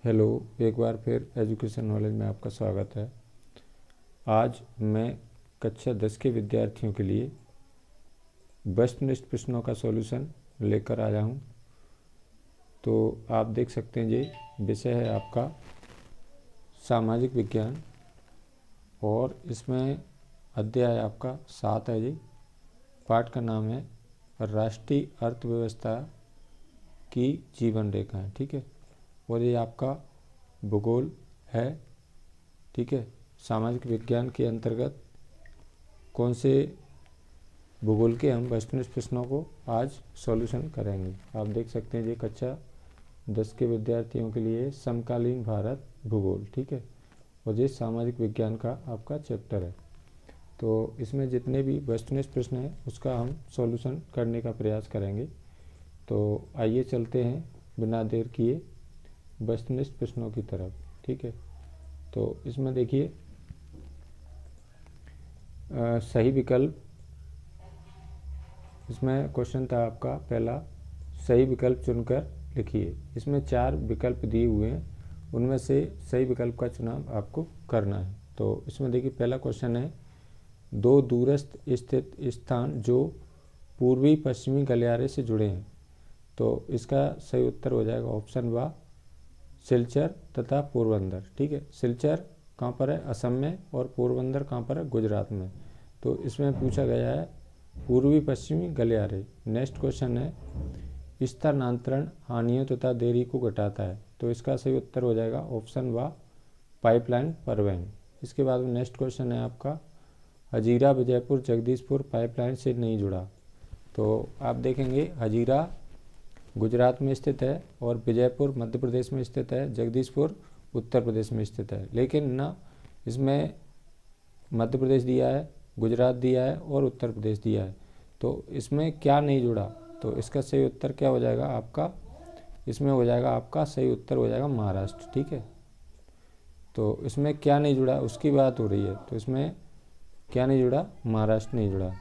Hello, एक बार फिर education knowledge में आपका स्वागत है। आज मैं कक्षा 10 के विद्यार्थियों के लिए वस्तुनिष्ठ प्रश्नों का सॉल्यूशन लेकर आया हूँ। तो आप देख सकते हैं जी, विषय है आपका सामाजिक विज्ञान और इसमें अध्याय आपका 7 है जी। पाठ का नाम है राष्ट्रीय अर्थव्यवस्था की जीवन रेखाएं। ठीक है, और ये आपका भूगोल है। ठीक है, सामाजिक विज्ञान के अंतर्गत कौन से भूगोल के हम वस्तुनिष्ठ प्रश्नों को आज सॉल्यूशन करेंगे। आप देख सकते हैं ये कक्षा 10 के विद्यार्थियों के लिए समकालीन भारत भूगोल। ठीक है, और ये सामाजिक विज्ञान का आपका चैप्टर है। तो इसमें जितने भी वस्तुनिष्ठ प्रश्न हैं उसका हम सॉल्यूशन करने का प्रयास करेंगे। तो आइए चलते हैं बिना देर किए वस्तुनिष्ठ प्रश्नों की तरफ। ठीक है, तो इसमें देखिए सही विकल्प, इसमें क्वेश्चन था आपका पहला, सही विकल्प चुनकर लिखिए। इसमें 4 विकल्प दिए हुए हैं, उनमें से सही विकल्प का चुनाव आपको करना है। तो इसमें देखिए पहला क्वेश्चन है, 2 दूरस्थ स्थित स्थान जो पूर्वी पश्चिमी गलियारे से जुड़े हैं। तो इसका सही उत्तर हो जाएगा ऑप्शन बा, सिलचर तथा पोरबंदर। ठीक है, सिलचर कहाँ पर है? असम में, और पोरबंदर कहाँ पर है? गुजरात में। तो इसमें पूछा गया है पूर्वी पश्चिमी गलियारे। नेक्स्ट क्वेश्चन है, स्थानांतरण हानियों तथा देरी को घटाता है। तो इसका सही उत्तर हो जाएगा ऑप्शन बा, पाइपलाइन परिवहन। इसके बाद में नेक्स्ट क्वेश्चन है आपका, हजीरा विजयपुर जगदीशपुर पाइपलाइन से नहीं जुड़ा। तो आप देखेंगे हजीरा गुजरात में स्थित है और विजयपुर मध्य प्रदेश में स्थित है, जगदीशपुर उत्तर प्रदेश में स्थित है। लेकिन ना इसमें मध्य प्रदेश दिया है, गुजरात दिया है और उत्तर प्रदेश दिया है। तो इसमें क्या नहीं जुड़ा? तो इसका सही उत्तर क्या हो जाएगा आपका? इसमें हो जाएगा आपका सही उत्तर हो जाएगा महाराष्ट्र। ठीक है, तो इसमें क्या नहीं जुड़ा उसकी बात हो रही है। तो इसमें क्या नहीं जुड़ा? महाराष्ट्र नहीं जुड़ा।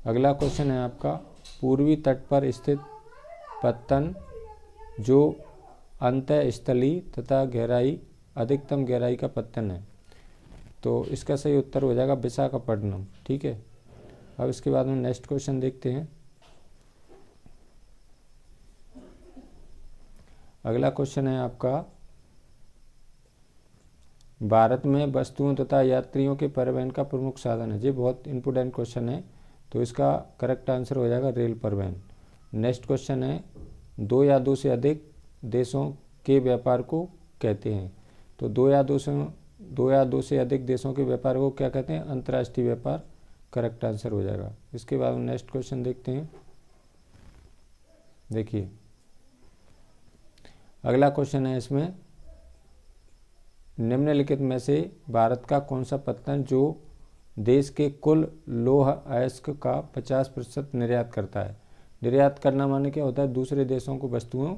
अगला क्वेश्चन है आपका, पूर्वी तट पर स्थित पत्तन जो अंतःस्थलीय तथा गहराई अधिकतम गहराई का पत्तन है। तो इसका सही उत्तर हो जाएगा विशाखापट्टनम। ठीक है, अब इसके बाद में नेक्स्ट क्वेश्चन देखते हैं। अगला क्वेश्चन है आपका, भारत में वस्तुओं तथा यात्रियों के परिवहन का प्रमुख साधन है। ये बहुत इंपोर्टेंट क्वेश्चन है, तो इसका करेक्ट आंसर हो जाएगा रेल परिवहन। नेक्स्ट क्वेश्चन है, 2 या 2 से अधिक देशों के व्यापार को कहते हैं। तो 2 या 2 से अधिक देशों के व्यापार को क्या कहते हैं? अंतर्राष्ट्रीय व्यापार करेक्ट आंसर हो जाएगा। इसके बाद नेक्स्ट क्वेश्चन देखते हैं। देखिए अगला क्वेश्चन है, इसमें निम्नलिखित में से भारत का कौन सा पत्तन जो देश के कुल लौह अयस्क का 50% निर्यात करता है। निर्यात करना माने क्या होता है? दूसरे देशों को वस्तुओं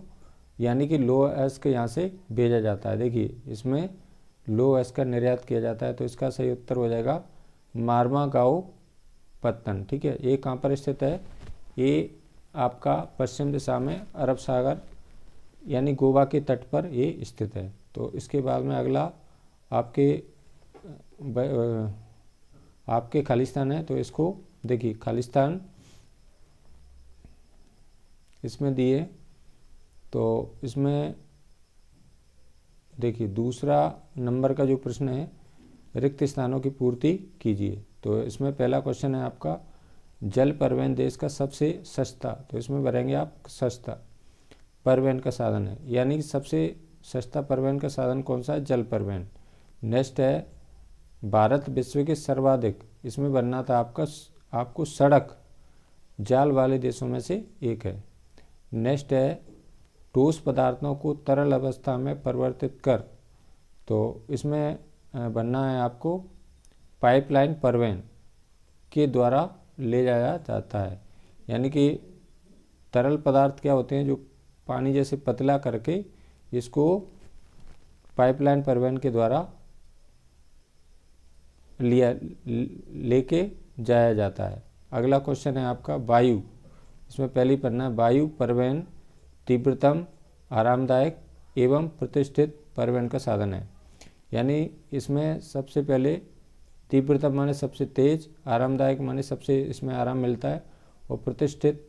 यानी कि लौह अयस्क यहाँ से भेजा जाता है। देखिए इसमें लौह अयस्क का निर्यात किया जाता है। तो इसका सही उत्तर हो जाएगा मारमागाओ पत्तन। ठीक है, ये कहाँ पर स्थित है? ये आपका पश्चिम दिशा में अरब सागर यानी गोवा के तट पर ये स्थित है। तो इसके बाद में अगला आपके खालिस्तान है। तो इसको देखिए खालिस्तान इसमें दिए। तो इसमें देखिए दूसरा नंबर का जो प्रश्न है, रिक्त स्थानों की पूर्ति कीजिए। तो इसमें पहला क्वेश्चन है आपका, जल परिवहन देश का सबसे सस्ता। तो इसमें भरेंगे आप सस्ता परिवहन का साधन है, यानी कि सबसे सस्ता परिवहन का साधन कौन सा है? जल परिवहन। नेक्स्ट है, भारत विश्व के सर्वाधिक, इसमें बनना था आपको सड़क जाल वाले देशों में से एक है। नेक्स्ट है, ठोस पदार्थों को तरल अवस्था में परिवर्तित कर। तो इसमें बनना है आपको पाइपलाइन परिवहन के द्वारा ले जाया जाता है, यानी कि तरल पदार्थ क्या होते हैं? जो पानी जैसे पतला करके इसको पाइपलाइन परिवहन के द्वारा लेके जाया जाता है। अगला क्वेश्चन है आपका वायु। इसमें पहली पढ़ना है, वायु परिवहन तीव्रतम आरामदायक एवं प्रतिष्ठित परिवहन का साधन है। यानी इसमें सबसे पहले तीव्रतम माने सबसे तेज, आरामदायक माने सबसे इसमें आराम मिलता है, और प्रतिष्ठित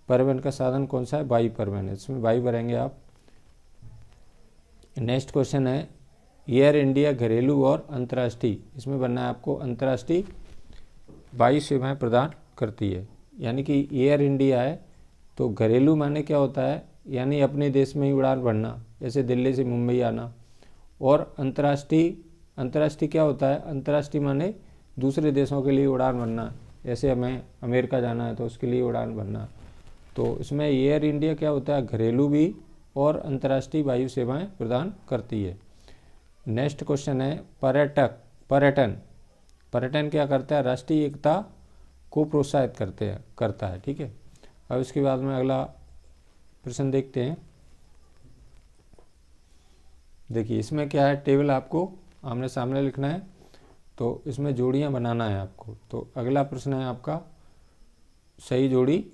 परिवहन का साधन कौन सा है? वायु परिवहन है। इसमें वायु भरेंगे आप। नेक्स्ट क्वेश्चन है एयर इंडिया घरेलू और अंतर्राष्ट्रीय, इसमें बनना है आपको अंतर्राष्ट्रीय वायु सेवाएं प्रदान करती है। यानी कि एयर इंडिया है तो घरेलू माने क्या होता है? यानी अपने देश में ही उड़ान भरना, जैसे दिल्ली से मुंबई आना। और अंतर्राष्ट्रीय क्या होता है? अंतर्राष्ट्रीय माने दूसरे देशों के लिए उड़ान भरना, जैसे हमें अमेरिका जाना है तो उसके लिए उड़ान भरना। तो इसमें एयर इंडिया क्या होता है? घरेलू भी और अंतर्राष्ट्रीय वायु सेवाएं प्रदान करती है। नेक्स्ट क्वेश्चन है पर्यटन क्या करता है? राष्ट्रीय एकता को प्रोत्साहित करता है। ठीक है, अब इसके बाद में अगला प्रश्न देखते हैं। देखिए इसमें क्या है, टेबल आपको आमने सामने लिखना है, तो इसमें जोड़ियां बनाना है आपको। तो अगला प्रश्न है आपका सही जोड़ी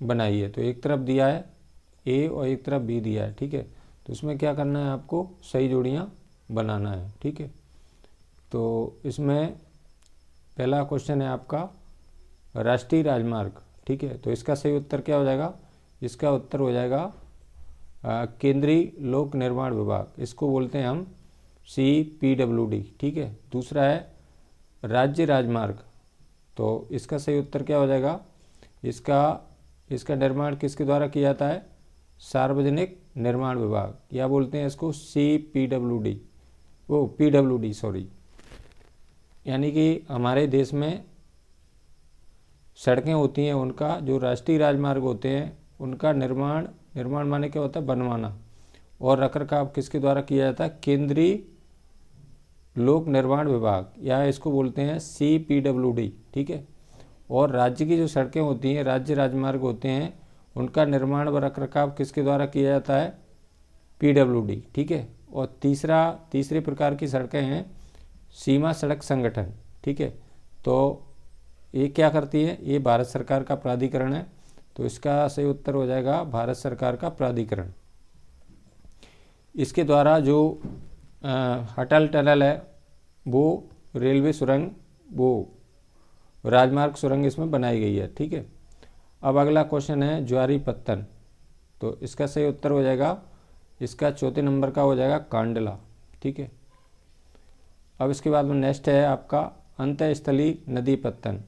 बनाइए। तो एक तरफ दिया है ए और एक तरफ बी दिया है। ठीक है, तो इसमें क्या करना है आपको? सही जोड़ियां बनाना है। ठीक है, तो इसमें पहला क्वेश्चन है आपका राष्ट्रीय राजमार्ग। ठीक है, तो इसका सही उत्तर क्या हो जाएगा? इसका उत्तर हो जाएगा केंद्रीय लोक निर्माण विभाग, इसको बोलते हैं हम CPWD। ठीक है, दूसरा है राज्य राजमार्ग, तो इसका सही उत्तर क्या हो जाएगा? इसका निर्माण किसके द्वारा किया जाता है? सार्वजनिक निर्माण विभाग, या बोलते हैं इसको PWD सॉरी। यानी कि हमारे देश में सड़कें होती हैं, उनका जो राष्ट्रीय राजमार्ग होते हैं उनका निर्माण माने क्या होता है? बनवाना, और रखरखाव किसके द्वारा किया जाता है? केंद्रीय लोक निर्माण विभाग, या इसको बोलते हैं CPWD। ठीक है, और राज्य की जो सड़कें होती हैं, राज्य राजमार्ग होते हैं, उनका निर्माण व रखरखाव किसके द्वारा किया जाता है? PWD। ठीक है, और तीसरे प्रकार की सड़कें हैं सीमा सड़क संगठन। ठीक है, तो ये क्या करती है? ये भारत सरकार का प्राधिकरण है, तो इसका सही उत्तर हो जाएगा भारत सरकार का प्राधिकरण। इसके द्वारा जो अटल टनल है वो रेलवे सुरंग, वो राजमार्ग सुरंग इसमें बनाई गई है। ठीक है, अब अगला क्वेश्चन है ज्वारी पत्तन, तो इसका सही उत्तर हो जाएगा, इसका चौथे नंबर का हो जाएगा कांडला। ठीक है, अब इसके बाद में नेक्स्ट है आपका अंतःस्थलीय नदी पत्तन,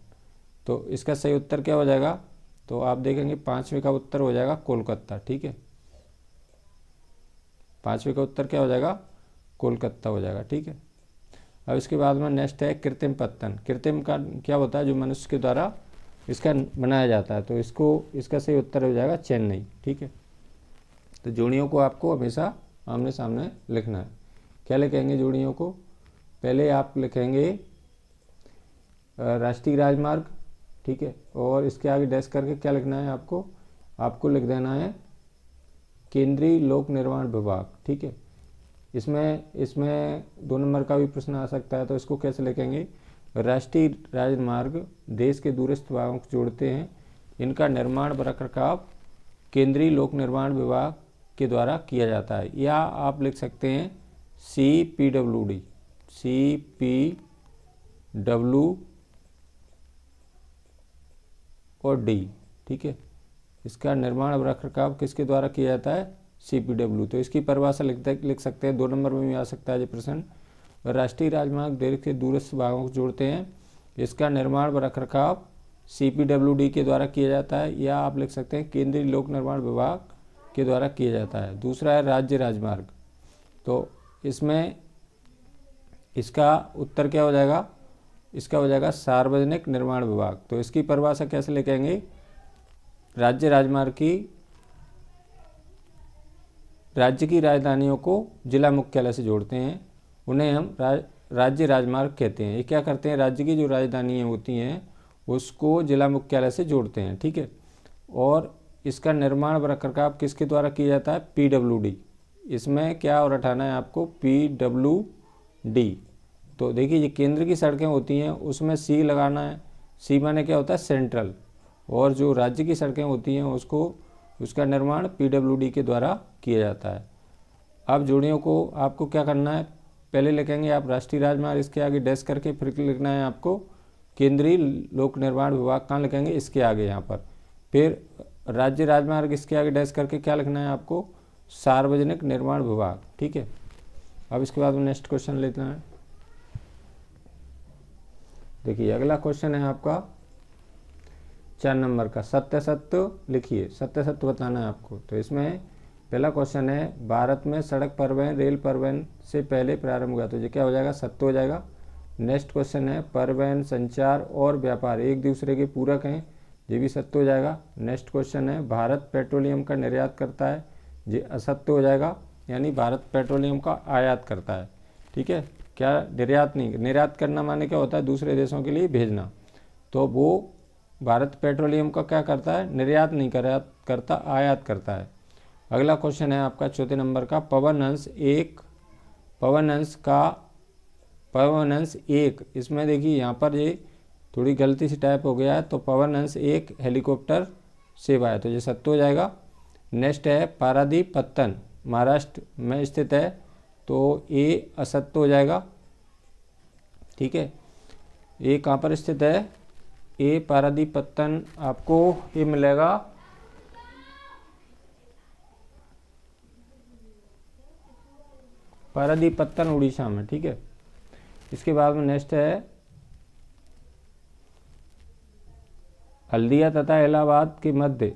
तो इसका सही उत्तर क्या हो जाएगा? तो आप देखेंगे पांचवे का उत्तर हो जाएगा कोलकाता। ठीक है, पांचवे का उत्तर क्या हो जाएगा? कोलकाता हो जाएगा। ठीक है, अब इसके बाद में नेक्स्ट है कृत्रिम पत्तन। कृत्रिम का क्या होता है? जो मनुष्य के द्वारा इसका बनाया जाता है, तो इसका सही उत्तर हो जाएगा चेन्नई। ठीक है, तो जोड़ियों को आपको हमेशा आमने सामने लिखना है। क्या लिखेंगे जोड़ियों को? पहले आप लिखेंगे राष्ट्रीय राजमार्ग। ठीक है, और इसके आगे डैश करके क्या लिखना है आपको लिख देना है केंद्रीय लोक निर्माण विभाग। ठीक है, इसमें 2 नंबर का भी प्रश्न आ सकता है, तो इसको कैसे लिखेंगे? राष्ट्रीय राजमार्ग देश के दूरस्थ भागों को जोड़ते हैं, इनका निर्माण व रखरखाव केंद्रीय लोक निर्माण विभाग के द्वारा किया जाता है। या आप लिख सकते हैं CPWD और D। ठीक है, इसका निर्माण और रखरखाव किसके द्वारा किया जाता है? CPW। तो इसकी परिभाषा लिख सकते हैं, 2 नंबर में भी आ सकता है ये प्रश्न। राष्ट्रीय राजमार्ग देश के दूरस्थ भागों को जोड़ते हैं, इसका निर्माण व रखरखाव CPWD के द्वारा किया जाता है, या आप लिख सकते हैं केंद्रीय लोक निर्माण विभाग के द्वारा किया जाता है। दूसरा है राज्य राजमार्ग, तो इसमें इसका उत्तर क्या हो जाएगा? इसका हो जाएगा सार्वजनिक निर्माण विभाग। तो इसकी परिभाषा कैसे लिखेंगे? राज्य राजमार्ग राज्य की राजधानियों को जिला मुख्यालय से जोड़ते हैं, उन्हें हम राज्य राजमार्ग कहते हैं। ये क्या करते हैं? राज्य की जो राजधानियाँ होती हैं उसको जिला मुख्यालय से जोड़ते हैं। ठीक है, और इसका निर्माण व रखरखाव किसके द्वारा किया जाता है? PWD। इसमें क्या और हटाना है आपको? PWD। तो देखिए ये केंद्र की सड़कें होती हैं उसमें C लगाना है। C माने क्या होता है? सेंट्रल। और जो राज्य की सड़कें होती हैं उसका निर्माण PWD के द्वारा किया जाता है। अब जोड़ियों को आपको क्या करना है, पहले लिखेंगे आप राष्ट्रीय राजमार्ग, इसके आगे डैश करके फिर लिखना है आपको केंद्रीय लोक निर्माण विभाग, कहाँ लिखेंगे, इसके आगे यहाँ पर। फिर राज्य राजमार्ग, इसके आगे डैश करके क्या लिखना है आपको, सार्वजनिक निर्माण विभाग। ठीक है, अब इसके बाद में नेक्स्ट क्वेश्चन लेते हैं। देखिए अगला क्वेश्चन है आपका 4 नंबर का, सत्य सत्य लिखिए, सत्य सत्य बताना है आपको। तो इसमें पहला क्वेश्चन है, भारत में सड़क परिवहन रेल परिवहन से पहले प्रारंभ हुआ, तो ये क्या हो जाएगा, सत्य हो जाएगा। नेक्स्ट क्वेश्चन है, परिवहन संचार और व्यापार एक दूसरे के पूरक हैं, ये भी सत्य हो जाएगा। नेक्स्ट क्वेश्चन है, भारत पेट्रोलियम का निर्यात करता है, ये असत्य हो जाएगा, यानी भारत पेट्रोलियम का आयात करता है। ठीक है, क्या निर्यात नहीं, निर्यात करना माने क्या होता है, दूसरे देशों के लिए भेजना, तो वो भारत पेट्रोलियम का क्या करता है, निर्यात नहीं करता, आयात करता है। अगला क्वेश्चन है आपका 4 नंबर का, पवन हंस एक, इसमें देखिए यहाँ पर ये थोड़ी गलती से टाइप हो गया है, तो पवन हंस एक हेलीकॉप्टर सेवा है, तो ये सत्य हो जाएगा। नेक्स्ट है, पारादीप पत्तन महाराष्ट्र में स्थित है, तो ये असत्य हो जाएगा। ठीक है, ये कहाँ पर स्थित है, ये पारादीप पत्तन आपको ये मिलेगा पारादीप पत्तन उड़ीसा में। ठीक है, इसके बाद में नेक्स्ट है, हल्दिया तथा इलाहाबाद के मध्य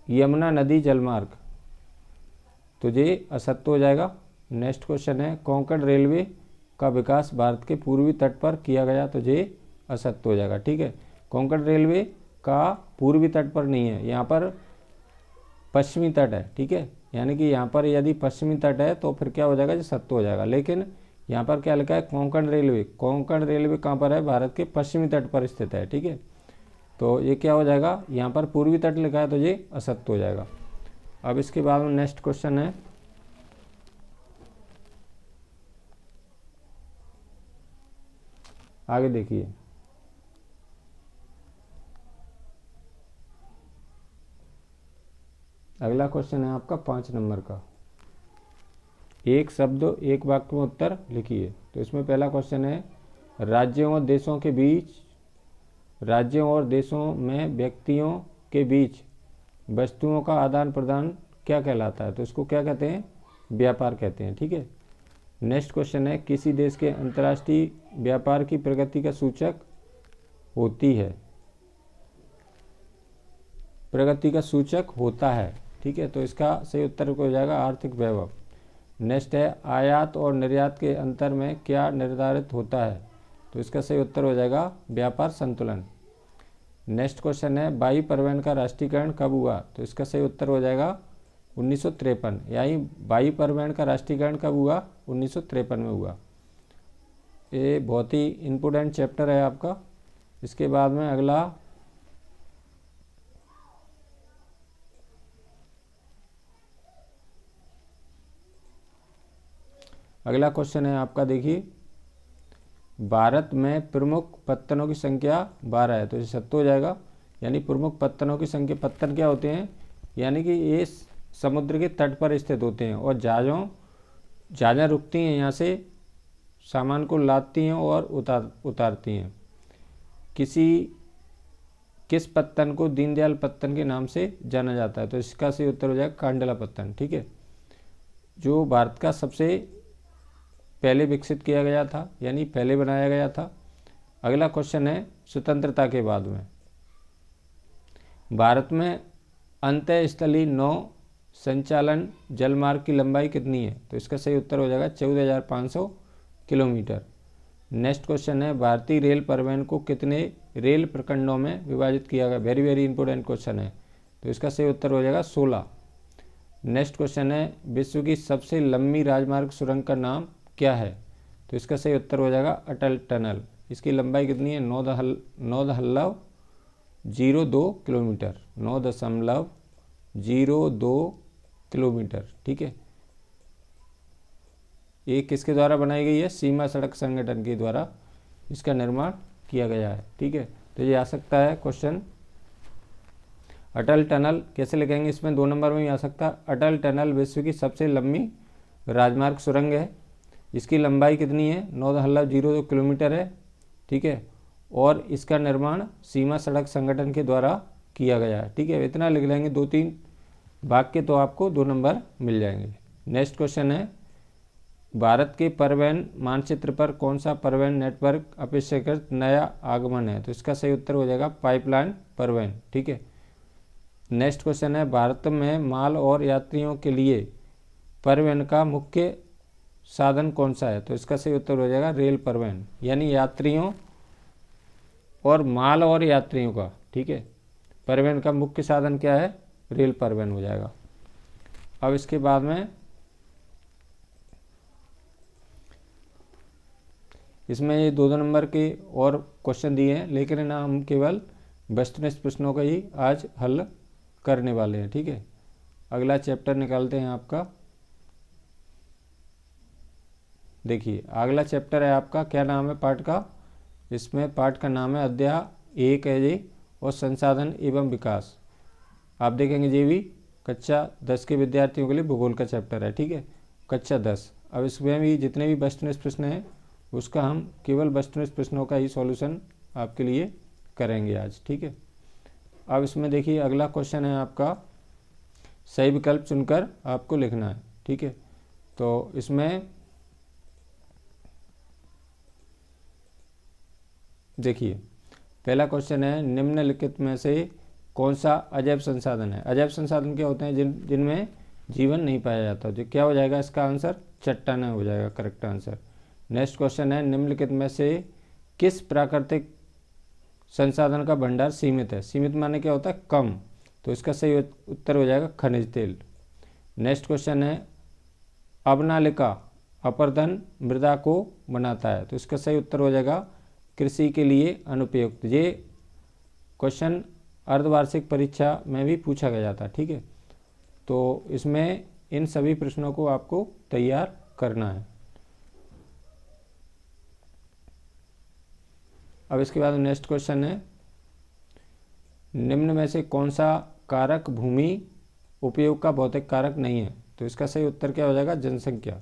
यमुना नदी जलमार्ग, तो ये असत्य हो जाएगा। नेक्स्ट क्वेश्चन है, कोंकण रेलवे का विकास भारत के पूर्वी तट पर किया गया, तो ये असत्य हो जाएगा। ठीक है, कोंकण रेलवे का पूर्वी तट पर नहीं है, यहाँ पर पश्चिमी तट है। ठीक है, यानी कि यहाँ पर यदि पश्चिमी तट है तो फिर क्या हो जाएगा, ये सत्य हो जाएगा। लेकिन यहाँ पर क्या लिखा है, कोंकण रेलवे, कोंकण रेलवे कहाँ पर है, भारत के पश्चिमी तट पर स्थित है। ठीक है, तो ये क्या हो जाएगा, यहाँ पर पूर्वी तट लिखा है, तो ये असत्य हो जाएगा। अब इसके बाद में नेक्स्ट क्वेश्चन है, आगे देखिए, अगला क्वेश्चन है आपका 5 नंबर का, एक शब्द एक वाक्य में उत्तर लिखिए। तो इसमें पहला क्वेश्चन है, राज्यों और देशों के बीच, राज्यों और देशों में व्यक्तियों के बीच वस्तुओं का आदान प्रदान क्या कहलाता है, तो इसको क्या कहते हैं, व्यापार कहते हैं। ठीक है, नेक्स्ट क्वेश्चन है, किसी देश के अंतर्राष्ट्रीय व्यापार की प्रगति का सूचक होती है, प्रगति का सूचक होता है। ठीक है, तो इसका सही उत्तर हो जाएगा आर्थिक वैभव। नेक्स्ट है, आयात और निर्यात के अंतर में क्या निर्धारित होता है, तो इसका सही उत्तर हो जाएगा व्यापार संतुलन। नेक्स्ट क्वेश्चन है, वायु परिवहन का राष्ट्रीयकरण कब हुआ, तो इसका सही उत्तर हो जाएगा 1953, यानी वायु परिवहन का राष्ट्रीयकरण कब हुआ, 1953 में हुआ। ये बहुत ही इम्पोर्टेंट चैप्टर है आपका। इसके बाद में अगला क्वेश्चन है आपका, देखिए भारत में प्रमुख पत्तनों की संख्या 12 है, तो ये सत्य हो जाएगा। यानी प्रमुख पत्तनों की संख्या, पत्तन क्या होते हैं, यानी कि ये समुद्र के तट पर स्थित होते हैं और जहाज़ें रुकती हैं, यहाँ से सामान को लादती हैं और उतारती हैं। किस पत्तन को दीनदयाल पत्तन के नाम से जाना जाता है, तो इसका सही उत्तर हो जाएगा कांडला पत्तन। ठीक है, जो भारत का सबसे पहले विकसित किया गया था, यानी पहले बनाया गया था। अगला क्वेश्चन है, स्वतंत्रता के बाद में भारत में अंतःस्थलीय नौ संचालन जलमार्ग की लंबाई कितनी है, तो इसका सही उत्तर हो जाएगा 14,500 किलोमीटर। नेक्स्ट क्वेश्चन है, भारतीय रेल परिवहन को कितने रेल प्रखंडों में विभाजित किया गया, वेरी वेरी इंपॉर्टेंट क्वेश्चन है, तो इसका सही उत्तर हो जाएगा 16। नेक्स्ट क्वेश्चन है, विश्व की सबसे लंबी राजमार्ग सुरंग का नाम क्या है, तो इसका सही उत्तर हो जाएगा अटल टनल। इसकी लंबाई कितनी है, 9.02 किलोमीटर, 9.02 किलोमीटर। ठीक है, ये किसके द्वारा बनाई गई है, सीमा सड़क संगठन के द्वारा इसका निर्माण किया गया है। ठीक है, तो ये आ सकता है क्वेश्चन। अटल टनल कैसे लिखेंगे, इसमें 2 नंबर में भी आ सकता है। अटल टनल विश्व की सबसे लंबी राजमार्ग सुरंग है। इसकी लंबाई कितनी है, 9.02 किलोमीटर है, ठीक है, और इसका निर्माण सीमा सड़क संगठन के द्वारा किया गया है, ठीक है। इतना लिख लेंगे 2-3 वाक्य तो आपको 2 नंबर मिल जाएंगे। नेक्स्ट क्वेश्चन है, भारत के परिवहन मानचित्र पर कौन सा परिवहन नेटवर्क अपेक्षाकृत नया आगमन है, तो इसका सही उत्तर हो जाएगा पाइपलाइन परिवहन, ठीक है। नेक्स्ट क्वेश्चन है, भारत में माल और यात्रियों के लिए परिवहन का मुख्य साधन कौन सा है, तो इसका सही उत्तर हो जाएगा रेल परिवहन, यानी यात्रियों और माल और यात्रियों का, ठीक है, परिवहन का मुख्य साधन क्या है, रेल परिवहन हो जाएगा। अब इसके बाद में इसमें ये 2 नंबर के और क्वेश्चन दिए हैं, लेकिन ना हम केवल वस्तुनिष्ठ प्रश्नों का ही आज हल करने वाले हैं, ठीक है। अगला चैप्टर निकालते हैं आपका, देखिए अगला चैप्टर है आपका, क्या नाम है पाठ का, इसमें पाठ का नाम है अध्याय 1 है जी, और संसाधन एवं विकास। आप देखेंगे ये भी कक्षा 10 के विद्यार्थियों के लिए भूगोल का चैप्टर है, ठीक है, कक्षा 10। अब इसमें भी जितने भी वस्तुनिष्ठ प्रश्न हैं उसका हम केवल वस्तुनिष्ठ प्रश्नों का ही सॉल्यूशन आपके लिए करेंगे आज, ठीक है। अब इसमें देखिए अगला क्वेश्चन है आपका, सही विकल्प चुनकर आपको लिखना है, ठीक है। तो इसमें देखिए पहला क्वेश्चन है, निम्नलिखित में से कौन सा अजैव संसाधन है। अजैव संसाधन क्या होते हैं, जिनमें जीवन नहीं पाया जाता, जो क्या हो जाएगा इसका आंसर, चट्टानें हो जाएगा करेक्ट आंसर। नेक्स्ट क्वेश्चन है, निम्नलिखित में से किस प्राकृतिक संसाधन का भंडार सीमित है। सीमित माने क्या होता है, कम, तो इसका सही उत्तर हो जाएगा खनिज तेल। नेक्स्ट क्वेश्चन है, अवनालिका अपर्दन मृदा को बनाता है, तो इसका सही उत्तर हो जाएगा कृषि के लिए अनुपयुक्त। ये क्वेश्चन अर्धवार्षिक परीक्षा में भी पूछा गया था, ठीक है। तो इसमें इन सभी प्रश्नों को आपको तैयार करना है। अब इसके बाद नेक्स्ट क्वेश्चन है, निम्न में से कौन सा कारक भूमि उपयोग का भौतिक कारक नहीं है, तो इसका सही उत्तर क्या हो जाएगा, जनसंख्या।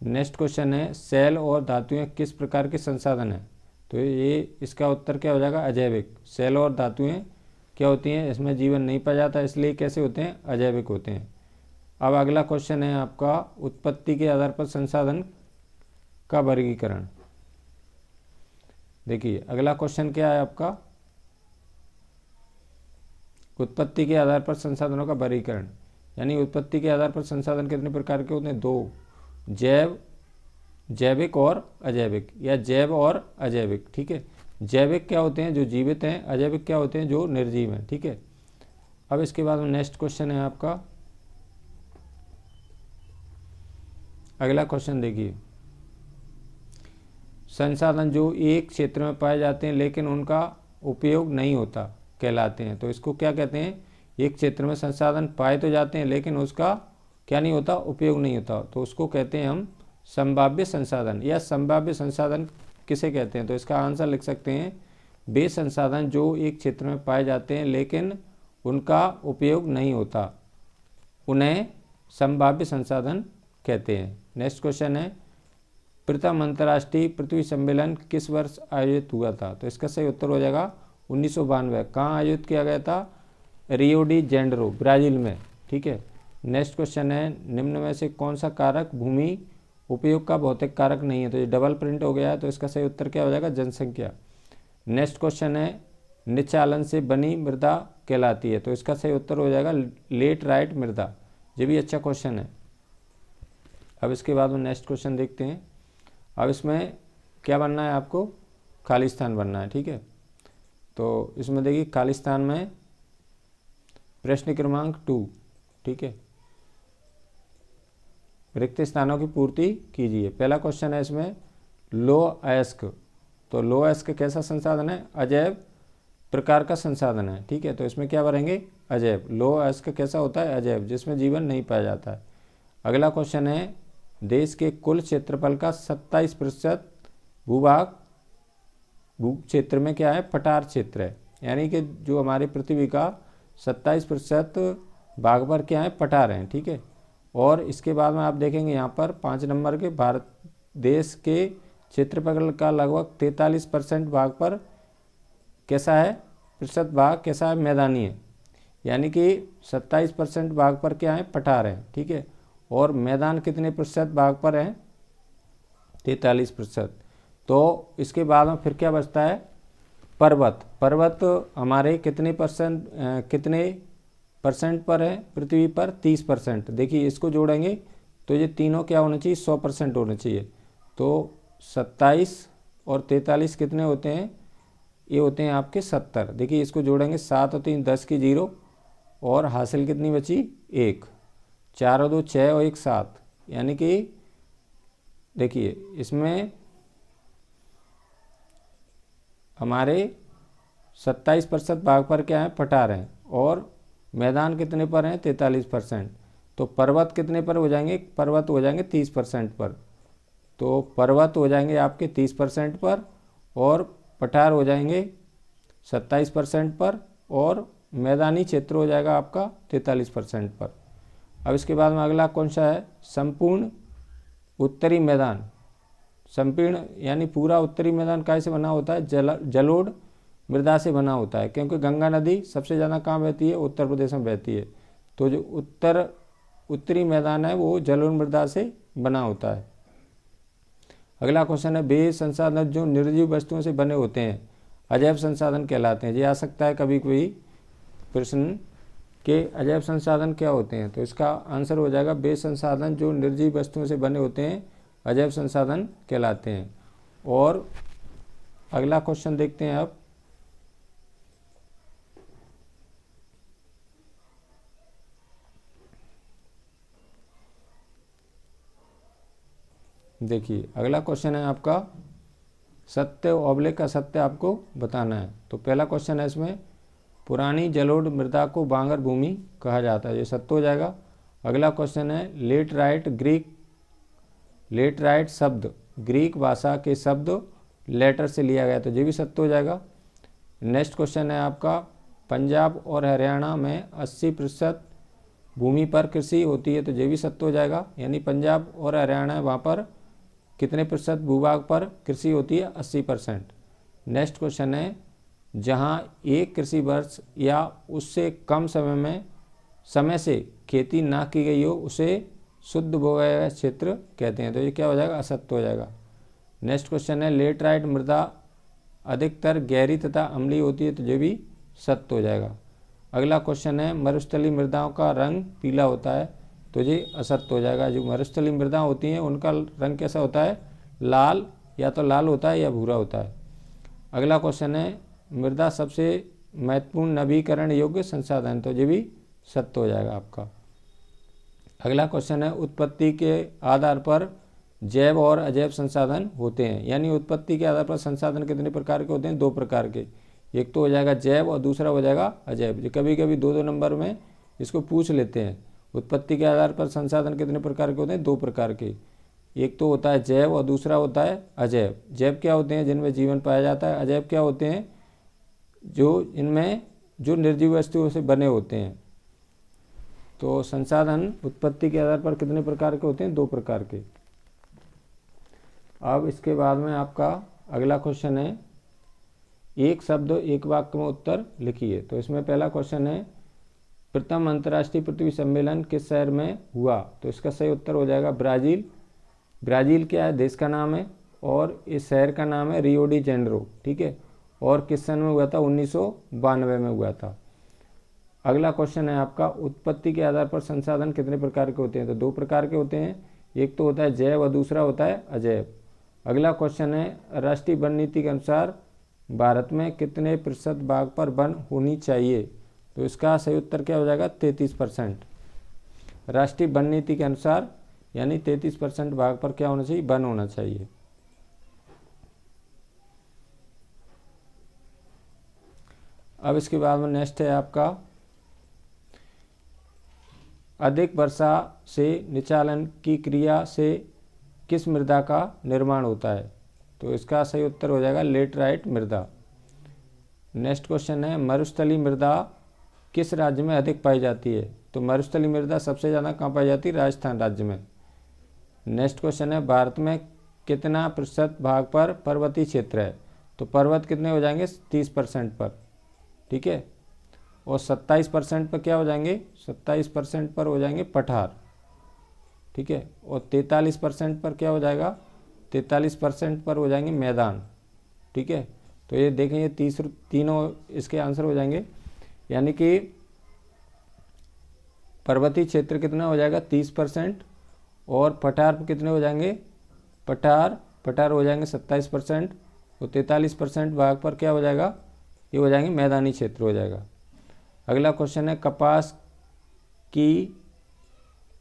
नेक्स्ट क्वेश्चन है, सेल और धातुएं किस प्रकार के संसाधन है, तो ये इसका उत्तर क्या हो जाएगा, अजैविक। सेल और धातुएं क्या होती हैं, इसमें जीवन नहीं पाया जाता, इसलिए कैसे होते हैं, अजैविक होते हैं। अब अगला क्वेश्चन है आपका, उत्पत्ति के आधार पर संसाधन का वर्गीकरण। देखिए अगला क्वेश्चन क्या है आपका, उत्पत्ति के आधार पर संसाधनों का वर्गीकरण, यानी उत्पत्ति के आधार पर संसाधन कितने प्रकार के होते हैं, 2, जैविक और अजैविक, या जैव और अजैविक, ठीक है। जैविक क्या होते हैं, जो जीवित हैं, अजैविक क्या होते हैं, जो निर्जीव हैं, ठीक है। अब इसके बाद नेक्स्ट क्वेश्चन है आपका, अगला क्वेश्चन देखिए, संसाधन जो एक क्षेत्र में पाए जाते हैं लेकिन उनका उपयोग नहीं होता कहलाते हैं, तो इसको क्या कहते हैं, एक क्षेत्र में संसाधन पाए तो जाते हैं लेकिन उसका क्या नहीं होता, उपयोग नहीं होता, तो उसको कहते हैं हम संभाव्य संसाधन, या संभाव्य संसाधन किसे कहते हैं, तो इसका आंसर लिख सकते हैं, वे संसाधन जो एक क्षेत्र में पाए जाते हैं लेकिन उनका उपयोग नहीं होता, उन्हें संभाव्य संसाधन कहते हैं। नेक्स्ट क्वेश्चन है, प्रथम अंतर्राष्ट्रीय पृथ्वी सम्मेलन किस वर्ष आयोजित हुआ था, तो इसका सही उत्तर हो जाएगा 1992। कहाँ आयोजित किया गया था, रियो डी जेनेरो ब्राज़ील में, ठीक है। नेक्स्ट क्वेश्चन है, निम्न में से कौन सा कारक भूमि उपयोग का भौतिक कारक नहीं है, तो ये डबल प्रिंट हो गया है, तो इसका सही उत्तर क्या हो जाएगा, जनसंख्या। नेक्स्ट क्वेश्चन है, निचालन से बनी मृदा कहलाती है, तो इसका सही उत्तर हो जाएगा लेटराइट मृदा। ये भी अच्छा क्वेश्चन है। अब इसके बाद में नेक्स्ट क्वेश्चन देखते हैं। अब इसमें क्या बनना है आपको, खालिस्तान बनना है, ठीक है। तो इसमें देखिए खालिस्तान में प्रश्न क्रमांक 2, ठीक है, रिक्त स्थानों की पूर्ति कीजिए। पहला क्वेश्चन है इसमें लो अयस्क, तो लो अयस्क कैसा संसाधन है, अजैव प्रकार का संसाधन है, ठीक है। तो इसमें क्या भरेंगे, अजैव। लो अयस्क कैसा होता है, अजैव, जिसमें जीवन नहीं पाया जाता है। अगला क्वेश्चन है, देश के कुल क्षेत्रफल का 27% भूभाग भू क्षेत्र में क्या है, पठार क्षेत्र है, यानी कि जो हमारी पृथ्वी का 27% भाग पर क्या है, पठार हैं, ठीक है। और इसके बाद में आप देखेंगे यहाँ पर 5 नंबर के भारत देश के क्षेत्रफल का लगभग 43% भाग पर कैसा है, प्रतिशत भाग कैसा है, मैदानी है। यानी कि 27% भाग पर क्या है, पठार है, ठीक है। और मैदान कितने प्रतिशत भाग पर है, 43%। तो इसके बाद में फिर क्या बचता है, पर्वत। पर्वत हमारे कितने परसेंट पर है पृथ्वी पर, 30%। देखिए इसको जोड़ेंगे तो ये तीनों क्या होना चाहिए, 100% होना चाहिए। तो 27 और 43 कितने होते हैं, ये होते हैं आपके 70। देखिए इसको जोड़ेंगे, 7 और 3 10 की 0, और हासिल कितनी बची, 1। 4 और 2 6 और 1 7। यानी कि देखिए इसमें हमारे 27% भाग पर क्या है, पठार हैं, और मैदान कितने पर हैं, 43%। तो पर्वत कितने पर हो जाएंगे, पर्वत हो जाएंगे 30% पर। तो पर्वत हो जाएंगे आपके 30% पर, और पठार हो जाएंगे 27% पर, और मैदानी क्षेत्र हो जाएगा आपका 43% पर। अब इसके बाद में अगला कौन सा है, संपूर्ण उत्तरी मैदान। संपूर्ण यानी पूरा उत्तरी मैदान कैसे बना होता है, जलोढ़ मृदा से बना होता है, क्योंकि गंगा नदी सबसे ज़्यादा कहाँ बहती है, उत्तर प्रदेश में बहती है। तो जो उत्तरी मैदान है वो जलोढ़ मृदा से बना होता है। अगला क्वेश्चन है, वे संसाधन जो निर्जीव वस्तुओं से बने होते हैं अजैव संसाधन कहलाते हैं। ये आ सकता है कभी कोई प्रश्न के अजैव संसाधन क्या होते हैं, तो इसका आंसर हो जाएगा, वे संसाधन जो निर्जीव वस्तुओं से बने होते हैं अजैव संसाधन कहलाते हैं। और अगला क्वेश्चन देखते हैं अब, देखिए अगला क्वेश्चन है आपका, सत्य ऑब्लिक असत्य आपको बताना है। तो पहला क्वेश्चन है इसमें, पुरानी जलोढ़ मृदा को बांगर भूमि कहा जाता है, ये सत्य हो जाएगा। अगला क्वेश्चन है, लेटराइट शब्द ग्रीक भाषा के शब्द लेटर से लिया गया, तो ये भी सत्य हो जाएगा। नेक्स्ट क्वेश्चन है आपका, पंजाब और हरियाणा में 80% भूमि पर कृषि होती है, तो ये भी सत्य हो जाएगा। यानी पंजाब और हरियाणा वहाँ पर कितने प्रतिशत भूभाग पर कृषि होती है, 80%। नेक्स्ट क्वेश्चन है, जहाँ एक कृषि वर्ष या उससे कम समय से खेती ना की गई हो उसे शुद्ध भूभाग क्षेत्र कहते हैं, तो ये क्या हो जाएगा, असत्य हो जाएगा। नेक्स्ट क्वेश्चन है, लेटराइट मृदा अधिकतर गहरी तथा अम्लीय होती है, तो ये भी सत्य हो जाएगा। अगला क्वेश्चन है, मरुस्थलीय मृदाओं का रंग पीला होता है, तो ये असत्य हो जाएगा। जो मरुस्थलीय मृदा होती हैं उनका रंग कैसा होता है, लाल, या तो लाल होता है या भूरा होता है। अगला क्वेश्चन है, मृदा सबसे महत्वपूर्ण नवीकरण योग्य संसाधन, तो ये भी सत्य हो जाएगा आपका। अगला क्वेश्चन है, उत्पत्ति के आधार पर जैव और अजैव संसाधन होते हैं। यानी उत्पत्ति के आधार पर संसाधन कितने प्रकार के होते हैं, 2 प्रकार के। एक तो हो जाएगा जैव और दूसरा हो जाएगा अजैव। जो कभी कभी 2 नंबर में इसको पूछ लेते हैं, उत्पत्ति के आधार पर संसाधन कितने प्रकार के होते हैं, 2 प्रकार के। एक तो होता है जैव और दूसरा होता है अजैव। जैव क्या होते हैं, जिनमें जीवन पाया जाता है। अजैव क्या होते हैं, जो निर्जीव वस्तुओं से बने होते हैं। तो संसाधन उत्पत्ति के आधार पर कितने प्रकार के होते हैं, 2 प्रकार के। अब इसके बाद में आपका अगला क्वेश्चन है, एक शब्द एक वाक्य में उत्तर लिखिए। तो इसमें पहला क्वेश्चन है, प्रथम अंतर्राष्ट्रीय पृथ्वी सम्मेलन किस शहर में हुआ, तो इसका सही उत्तर हो जाएगा ब्राज़ील। ब्राज़ील क्या है, देश का नाम है, और इस शहर का नाम है रियो डी जेनेरो, ठीक है। और किस सन में हुआ था, 1992 में हुआ था। अगला क्वेश्चन है आपका, उत्पत्ति के आधार पर संसाधन कितने प्रकार के होते हैं, तो 2 प्रकार के होते हैं। एक तो होता है जैव और दूसरा होता है अजैव। अगला क्वेश्चन है, राष्ट्रीय वन नीति के अनुसार भारत में कितने प्रतिशत भाग पर वन होनी चाहिए, तो इसका सही उत्तर क्या हो जाएगा, 33%। राष्ट्रीय वन नीति के अनुसार यानी 33% भाग पर क्या होना चाहिए, वन होना चाहिए। अब इसके बाद में नेक्स्ट है आपका, अधिक वर्षा से निचालन की क्रिया से किस मृदा का निर्माण होता है, तो इसका सही उत्तर हो जाएगा लेटराइट मृदा। नेक्स्ट क्वेश्चन है, मरुस्थलीय मृदा किस राज्य में अधिक पाई जाती है? तो मरुस्थलीय मृदा सबसे ज़्यादा कहाँ पाई जाती है? राजस्थान राज्य में। नेक्स्ट क्वेश्चन है, भारत में कितना प्रतिशत भाग पर पर्वतीय क्षेत्र है? तो पर्वत कितने हो जाएंगे? 30% पर, ठीक है। और 27% पर क्या हो जाएंगे? 27% पर हो जाएंगे पठार, ठीक है। और 43% पर क्या हो जाएगा? 43% पर हो जाएंगे मैदान, ठीक है। तो ये देखें, ये तीनों इसके आंसर हो जाएंगे। यानी कि पर्वतीय क्षेत्र कितना हो जाएगा? 30%। और पठार कितने हो जाएंगे? पठार हो जाएंगे 27%। और 43% भाग पर क्या हो जाएगा? ये हो जाएंगे मैदानी क्षेत्र हो जाएगा। अगला क्वेश्चन है, कपास की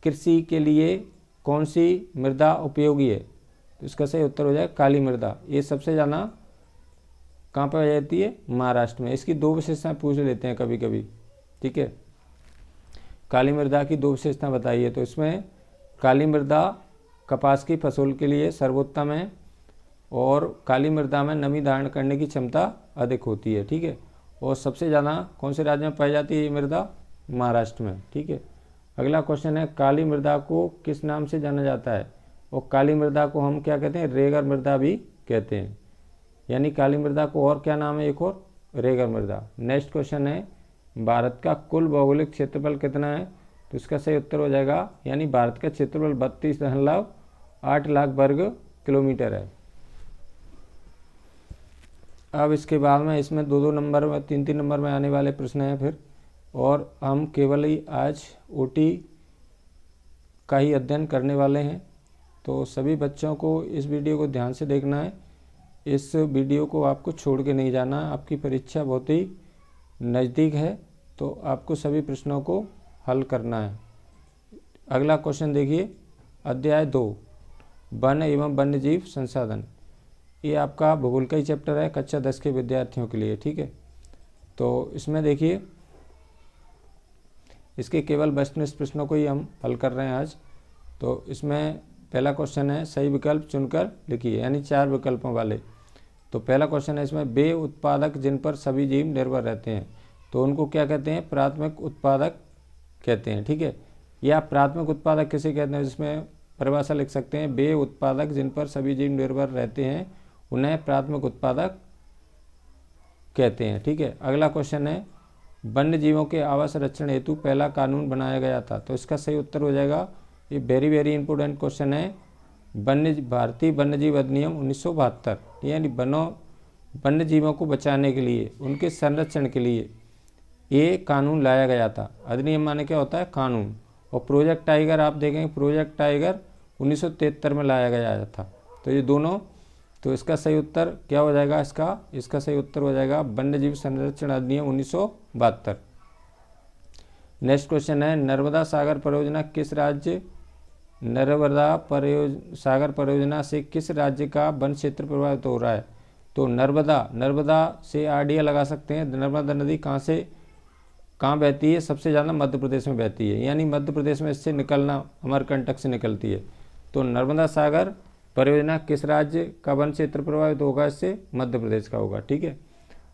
कृषि के लिए कौन सी मृदा उपयोगी है? तो इसका सही उत्तर हो जाएगा काली मृदा। ये सबसे ज़्यादा कहाँ पर आ जाती है? महाराष्ट्र में। इसकी दो विशेषताएं पूछ लेते हैं कभी कभी, ठीक है। काली मृदा की दो विशेषताएं बताइए। तो इसमें काली मृदा कपास की फसल के लिए सर्वोत्तम है और काली मृदा में नमी धारण करने की क्षमता अधिक होती है, ठीक है। और सबसे ज़्यादा कौन से राज्य में पाई जाती है ये मृदा? महाराष्ट्र में, ठीक है। अगला क्वेश्चन है, काली मृदा को किस नाम से जाना जाता है? और काली मृदा को हम क्या कहते हैं? रेगर मृदा भी कहते हैं। यानी काली मृदा को और क्या नाम है? एक और रेगर मृदा। नेक्स्ट क्वेश्चन है, भारत का कुल भौगोलिक क्षेत्रफल कितना है? तो इसका सही उत्तर हो जाएगा, यानी भारत का क्षेत्रफल 32.8 लाख वर्ग किलोमीटर है। अब इसके बाद में इसमें 2-2 नंबर में 3-3 नंबर में आने वाले प्रश्न हैं फिर, और हम केवल ही आज ओटी का ही अध्ययन करने वाले हैं। तो सभी बच्चों को इस वीडियो को ध्यान से देखना है। इस वीडियो को आपको छोड़ के नहीं जाना। आपकी परीक्षा बहुत ही नज़दीक है, तो आपको सभी प्रश्नों को हल करना है। अगला क्वेश्चन देखिए, अध्याय 2 वन एवं वन्यजीव संसाधन। ये आपका भूगोल का ही चैप्टर है कक्षा 10 के विद्यार्थियों के लिए, ठीक है। तो इसमें देखिए, इसके केवल वस्तुनिष्ठ प्रश्नों को ही हम हल कर रहे हैं आज। तो इसमें पहला क्वेश्चन है, सही विकल्प चुनकर लिखिए, यानी 4 विकल्पों वाले। तो पहला क्वेश्चन है इसमें, वे उत्पादक जिन पर सभी जीव निर्भर रहते हैं, तो उनको क्या कहते हैं? प्राथमिक उत्पादक कहते हैं, ठीक है। या प्राथमिक उत्पादक किसे कहते हैं? जिसमें परिभाषा लिख सकते हैं, वे उत्पादक जिन पर सभी जीव निर्भर रहते हैं उन्हें प्राथमिक उत्पादक कहते हैं, ठीक है। अगला क्वेश्चन है, वन्य जीवों के आवास संरक्षण हेतु पहला कानून बनाया गया था। तो इसका सही उत्तर हो जाएगा, ये वेरी इंपॉर्टेंट क्वेश्चन है, भारतीय वन्यजीव अधिनियम 1972। यानी वन्य जीवों को बचाने के लिए, उनके संरक्षण के लिए ये कानून लाया गया था। अधिनियम माने क्या होता है? कानून। और प्रोजेक्ट टाइगर आप देखेंगे, प्रोजेक्ट टाइगर 1973 में लाया गया था। तो ये दोनों, तो इसका सही उत्तर क्या हो जाएगा? इसका सही उत्तर हो जाएगा वन्यजीव संरक्षण अधिनियम 1972। नेक्स्ट क्वेश्चन है, नर्मदा सागर परियोजना किस राज्य सागर परियोजना से किस राज्य का वन क्षेत्र प्रभावित हो रहा है? तो नर्मदा से आइडिया लगा सकते हैं। नर्मदा नदी कहाँ बहती है? सबसे ज़्यादा मध्य प्रदेश में बहती है, यानी मध्य प्रदेश में इससे निकलना अमरकंटक से निकलती है। तो नर्मदा सागर परियोजना किस राज्य का वन क्षेत्र प्रभावित होगा? इससे मध्य प्रदेश का होगा, ठीक है।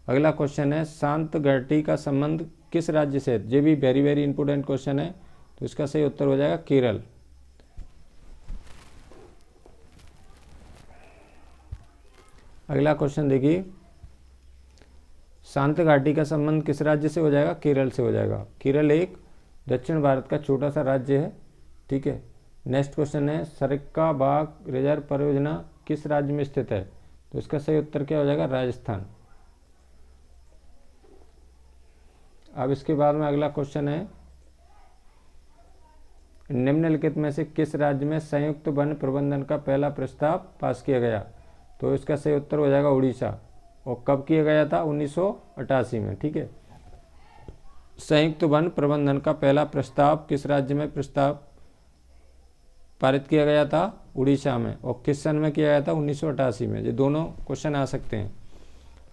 अगला क्वेश्चन है, शांत घाटी का संबंध किस राज्य से है? ये भी वेरी इंपॉर्टेंट क्वेश्चन है। तो इसका सही उत्तर हो जाएगा केरल। अगला क्वेश्चन देखिए, शांत घाटी का संबंध किस राज्य से हो जाएगा? केरल से हो जाएगा। केरल एक दक्षिण भारत का छोटा सा राज्य है, ठीक है। नेक्स्ट क्वेश्चन है, सरक्का बाघ रिजर्व परियोजना किस राज्य में स्थित है? तो इसका सही उत्तर क्या हो जाएगा? राजस्थान। अब इसके बाद में अगला क्वेश्चन है, निम्नलिखित में से किस राज्य में संयुक्त वन प्रबंधन का पहला प्रस्ताव पास किया गया? तो इसका सही उत्तर हो जाएगा उड़ीसा। और कब किया गया था? 1988 में, ठीक है। संयुक्त वन प्रबंधन का पहला प्रस्ताव किस राज्य में पारित किया गया था? उड़ीसा में। और किस सन में किया गया था? 1988 में। ये दोनों क्वेश्चन आ सकते हैं।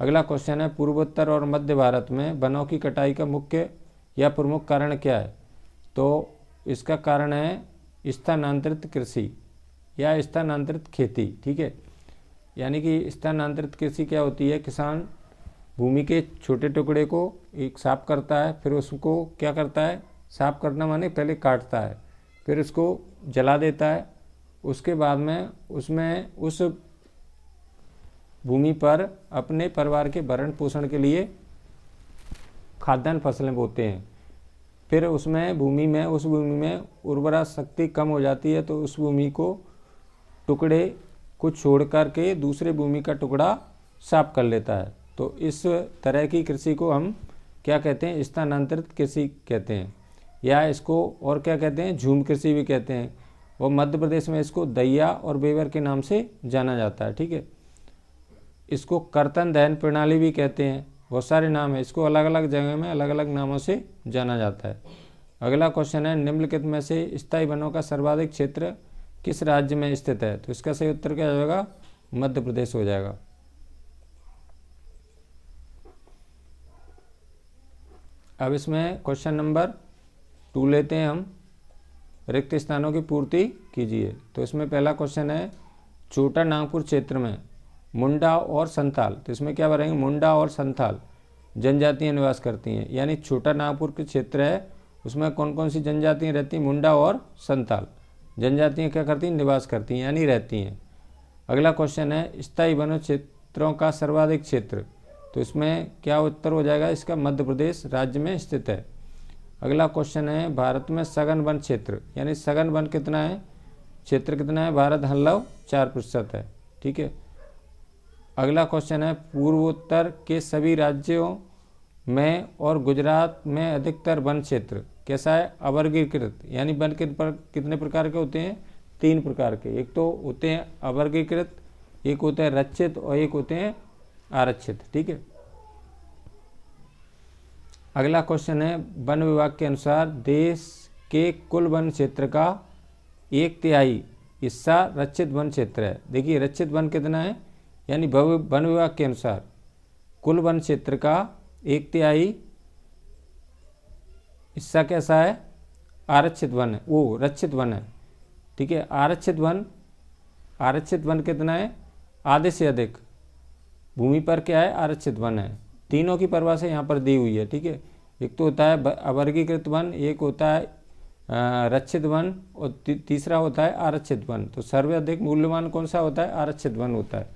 अगला क्वेश्चन है, पूर्वोत्तर और मध्य भारत में वनों की कटाई का मुख्य या प्रमुख कारण क्या है? तो इसका कारण है स्थानांतरित कृषि या स्थानांतरित खेती, ठीक है। यानी कि स्थानांतरित कृषि क्या होती है? किसान भूमि के छोटे टुकड़े को एक साफ करता है, फिर उसको क्या करता है, साफ करना माने पहले काटता है, फिर उसको जला देता है। उसके बाद में उसमें उस भूमि पर अपने परिवार के भरण पोषण के लिए खाद्यान्न फसलें बोते हैं। फिर उस भूमि में उर्वरा शक्ति कम हो जाती है, तो उस भूमि को टुकड़े को छोड़ कर के दूसरे भूमि का टुकड़ा साफ कर लेता है। तो इस तरह की कृषि को हम क्या कहते हैं, स्थानांतरित कृषि कहते हैं, या इसको और क्या कहते हैं, झूम कृषि भी कहते हैं। और मध्य प्रदेश में इसको दैया और बेवर के नाम से जाना जाता है। ठीक है, इसको कर्तन दहन प्रणाली भी कहते हैं, बहुत सारे नाम है, इसको अलग अलग जगह में अलग अलग नामों से जाना जाता है। अगला क्वेश्चन है, निम्नलिखित में से स्थायी वनों का सर्वाधिक क्षेत्र किस राज्य में स्थित है? तो इसका सही उत्तर क्या हो जाएगा, मध्य प्रदेश हो जाएगा। अब इसमें क्वेश्चन नंबर 2 लेते हैं हम, रिक्त स्थानों की पूर्ति कीजिए। तो इसमें पहला क्वेश्चन है, छोटा नागपुर क्षेत्र में मुंडा और संथाल, तो इसमें क्या भरेंगे, मुंडा और संथाल जनजातियां निवास करती हैं। यानी छोटा नागपुर के क्षेत्र है, उसमें कौन कौन सी जनजातियां रहती हैं, मुंडा और संथाल जनजातियां क्या करती हैं, निवास करती हैं यानी रहती हैं। अगला क्वेश्चन है, स्थायी वन क्षेत्रों का सर्वाधिक क्षेत्र, तो इसमें क्या उत्तर हो जाएगा, इसका मध्य प्रदेश राज्य में स्थित है। अगला क्वेश्चन है, भारत में सघन वन क्षेत्र, यानी सघन वन कितना है, क्षेत्र कितना है, भारत हल्लव 4% है। ठीक है। अगला क्वेश्चन है, पूर्वोत्तर के सभी राज्यों में और गुजरात में अधिकतर वन क्षेत्र कैसा है, अवर्गीकृत, यानी वन कितने प्रकार के होते हैं, 3 प्रकार के। एक तो होते हैं अवर्गीकृत, एक होते हैं रक्षित और एक होते हैं आरक्षित। ठीक है। अगला क्वेश्चन है, वन विभाग के अनुसार देश के कुल वन क्षेत्र का 1/3 हिस्सा रक्षित वन क्षेत्र है। देखिए रक्षित वन कितना है, यानी वन विभाग के अनुसार कुल वन क्षेत्र का 1/3 हिस्सा कैसा है, आरक्षित वन है, वो रक्षित वन है। ठीक है। आरक्षित वन कितना है, आधे से अधिक भूमि पर क्या है, आरक्षित वन है। तीनों की परिभाषा यहाँ पर दी हुई है। ठीक है। एक तो होता है अवर्गीकृत वन, एक होता है रक्षित वन और तीसरा होता है आरक्षित वन। तो सर्वाधिक मूल्यवान कौन सा होता है, आरक्षित वन होता है।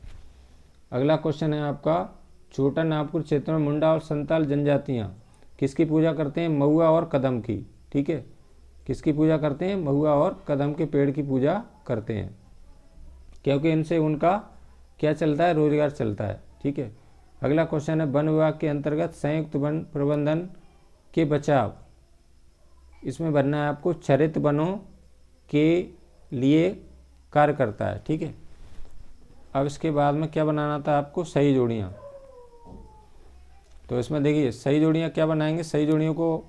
अगला क्वेश्चन है आपका, छोटा नागपुर क्षेत्र में मुंडा और संताल जनजातियाँ किसकी पूजा करते हैं, महुआ और कदम की। ठीक है। किसकी पूजा करते हैं, महुआ और कदम के पेड़ की पूजा करते हैं, क्योंकि इनसे उनका क्या चलता है, रोजगार चलता है। ठीक है। अगला क्वेश्चन है, वन विभाग के अंतर्गत संयुक्त वन प्रबंधन के बचाव, इसमें बनना है आपको क्षरित वनों के लिए कार्य करता है। ठीक है। अब इसके बाद में क्या बनाना था आपको, सही जोड़ियाँ। तो इसमें देखिए सही जोड़ियाँ क्या बनाएंगे, सही जोड़ियों को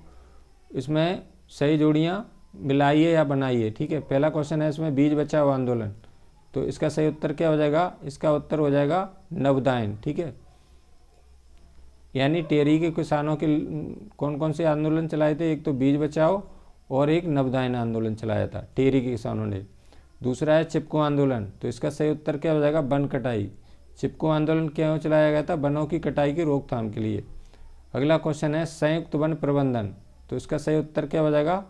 इसमें सही जोड़ियाँ मिलाइए या बनाइए। ठीक है। पहला क्वेश्चन है इसमें बीज बचाओ आंदोलन, तो इसका सही उत्तर क्या हो जाएगा, इसका उत्तर हो जाएगा नवदायन। ठीक है। यानी टेरी के किसानों के कौन कौन से आंदोलन चलाए थे, एक तो बीज बचाओ और एक नवदायन आंदोलन चलाया था टेरी के किसानों ने। दूसरा है चिपको आंदोलन, तो इसका सही उत्तर क्या हो जाएगा, वन कटाई। चिपको आंदोलन क्यों चलाया गया था, वनों की कटाई की रोकथाम के लिए। अगला क्वेश्चन है संयुक्त वन प्रबंधन, तो इसका सही उत्तर क्या हो जाएगा,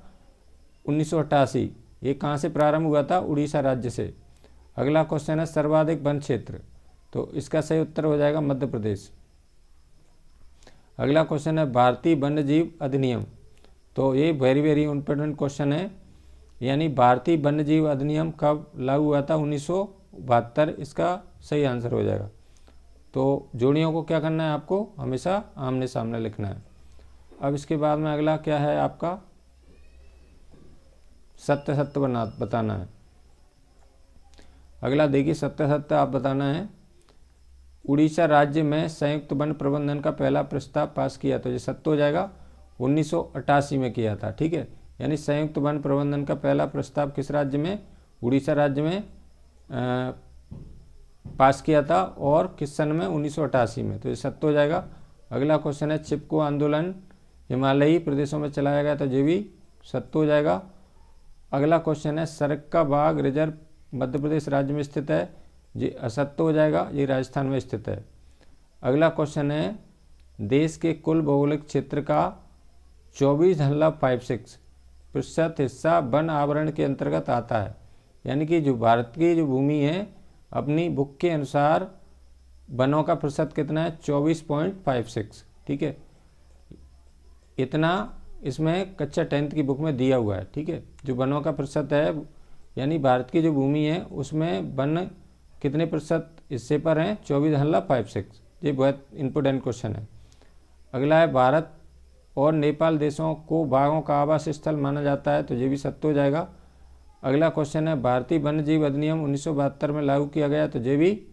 1988। ये कहाँ से प्रारंभ हुआ था, उड़ीसा राज्य से। अगला क्वेश्चन है सर्वाधिक वन क्षेत्र, तो इसका सही उत्तर हो जाएगा मध्य प्रदेश। अगला क्वेश्चन है भारतीय वन्यजीव अधिनियम, तो ये वेरी इंपॉर्टेंट क्वेश्चन है, यानी भारतीय वन्यजीव अधिनियम कब लागू हुआ था, 1972। इसका सही आंसर हो जाएगा। तो जोड़ियों को क्या करना है, आपको हमेशा आमने सामने लिखना है। अब इसके बाद में अगला क्या है आपका, सत्य सत्य बताना है। अगला देखिए सत्य सत्य आप बताना है, उड़ीसा राज्य में संयुक्त वन प्रबंधन का पहला प्रस्ताव पास किया, तो ये सत्य हो जाएगा, 1988 में किया था। ठीक है। यानी संयुक्त वन प्रबंधन का पहला प्रस्ताव किस राज्य में, उड़ीसा राज्य में पास किया था, और किस सन में, 1988 में, तो ये सत्य हो जाएगा। अगला क्वेश्चन है चिपको आंदोलन हिमालयी प्रदेशों में चलाया गया था, ये भी सत्य हो जाएगा। अगला क्वेश्चन है सरक्का बाघ रिजर्व मध्य प्रदेश राज्य में स्थित है, ये असत्य हो जाएगा, ये राजस्थान में स्थित है। अगला क्वेश्चन है देश के कुल भौगोलिक क्षेत्र का 24.56% हिस्सा वन आवरण के अंतर्गत आता है। यानी कि जो भारत की जो भूमि है अपनी बुक के अनुसार वनों का प्रतिशत कितना है 24.56, ठीक है। इतना इसमें कक्षा 10th की बुक में दिया हुआ है, ठीक है। जो वनों का प्रतिशत है यानी भारत की जो भूमि है उसमें वन कितने प्रतिशत हिस्से पर हैं 24.56। ये बहुत इंपॉर्टेंट क्वेश्चन है। अगला है भारत और नेपाल देशों को बाघों का आवास स्थल माना जाता है, तो ये भी सत्य हो जाएगा। अगला क्वेश्चन है भारतीय वन्यजीव अधिनियम 1972 में लागू किया गया, तो ये भी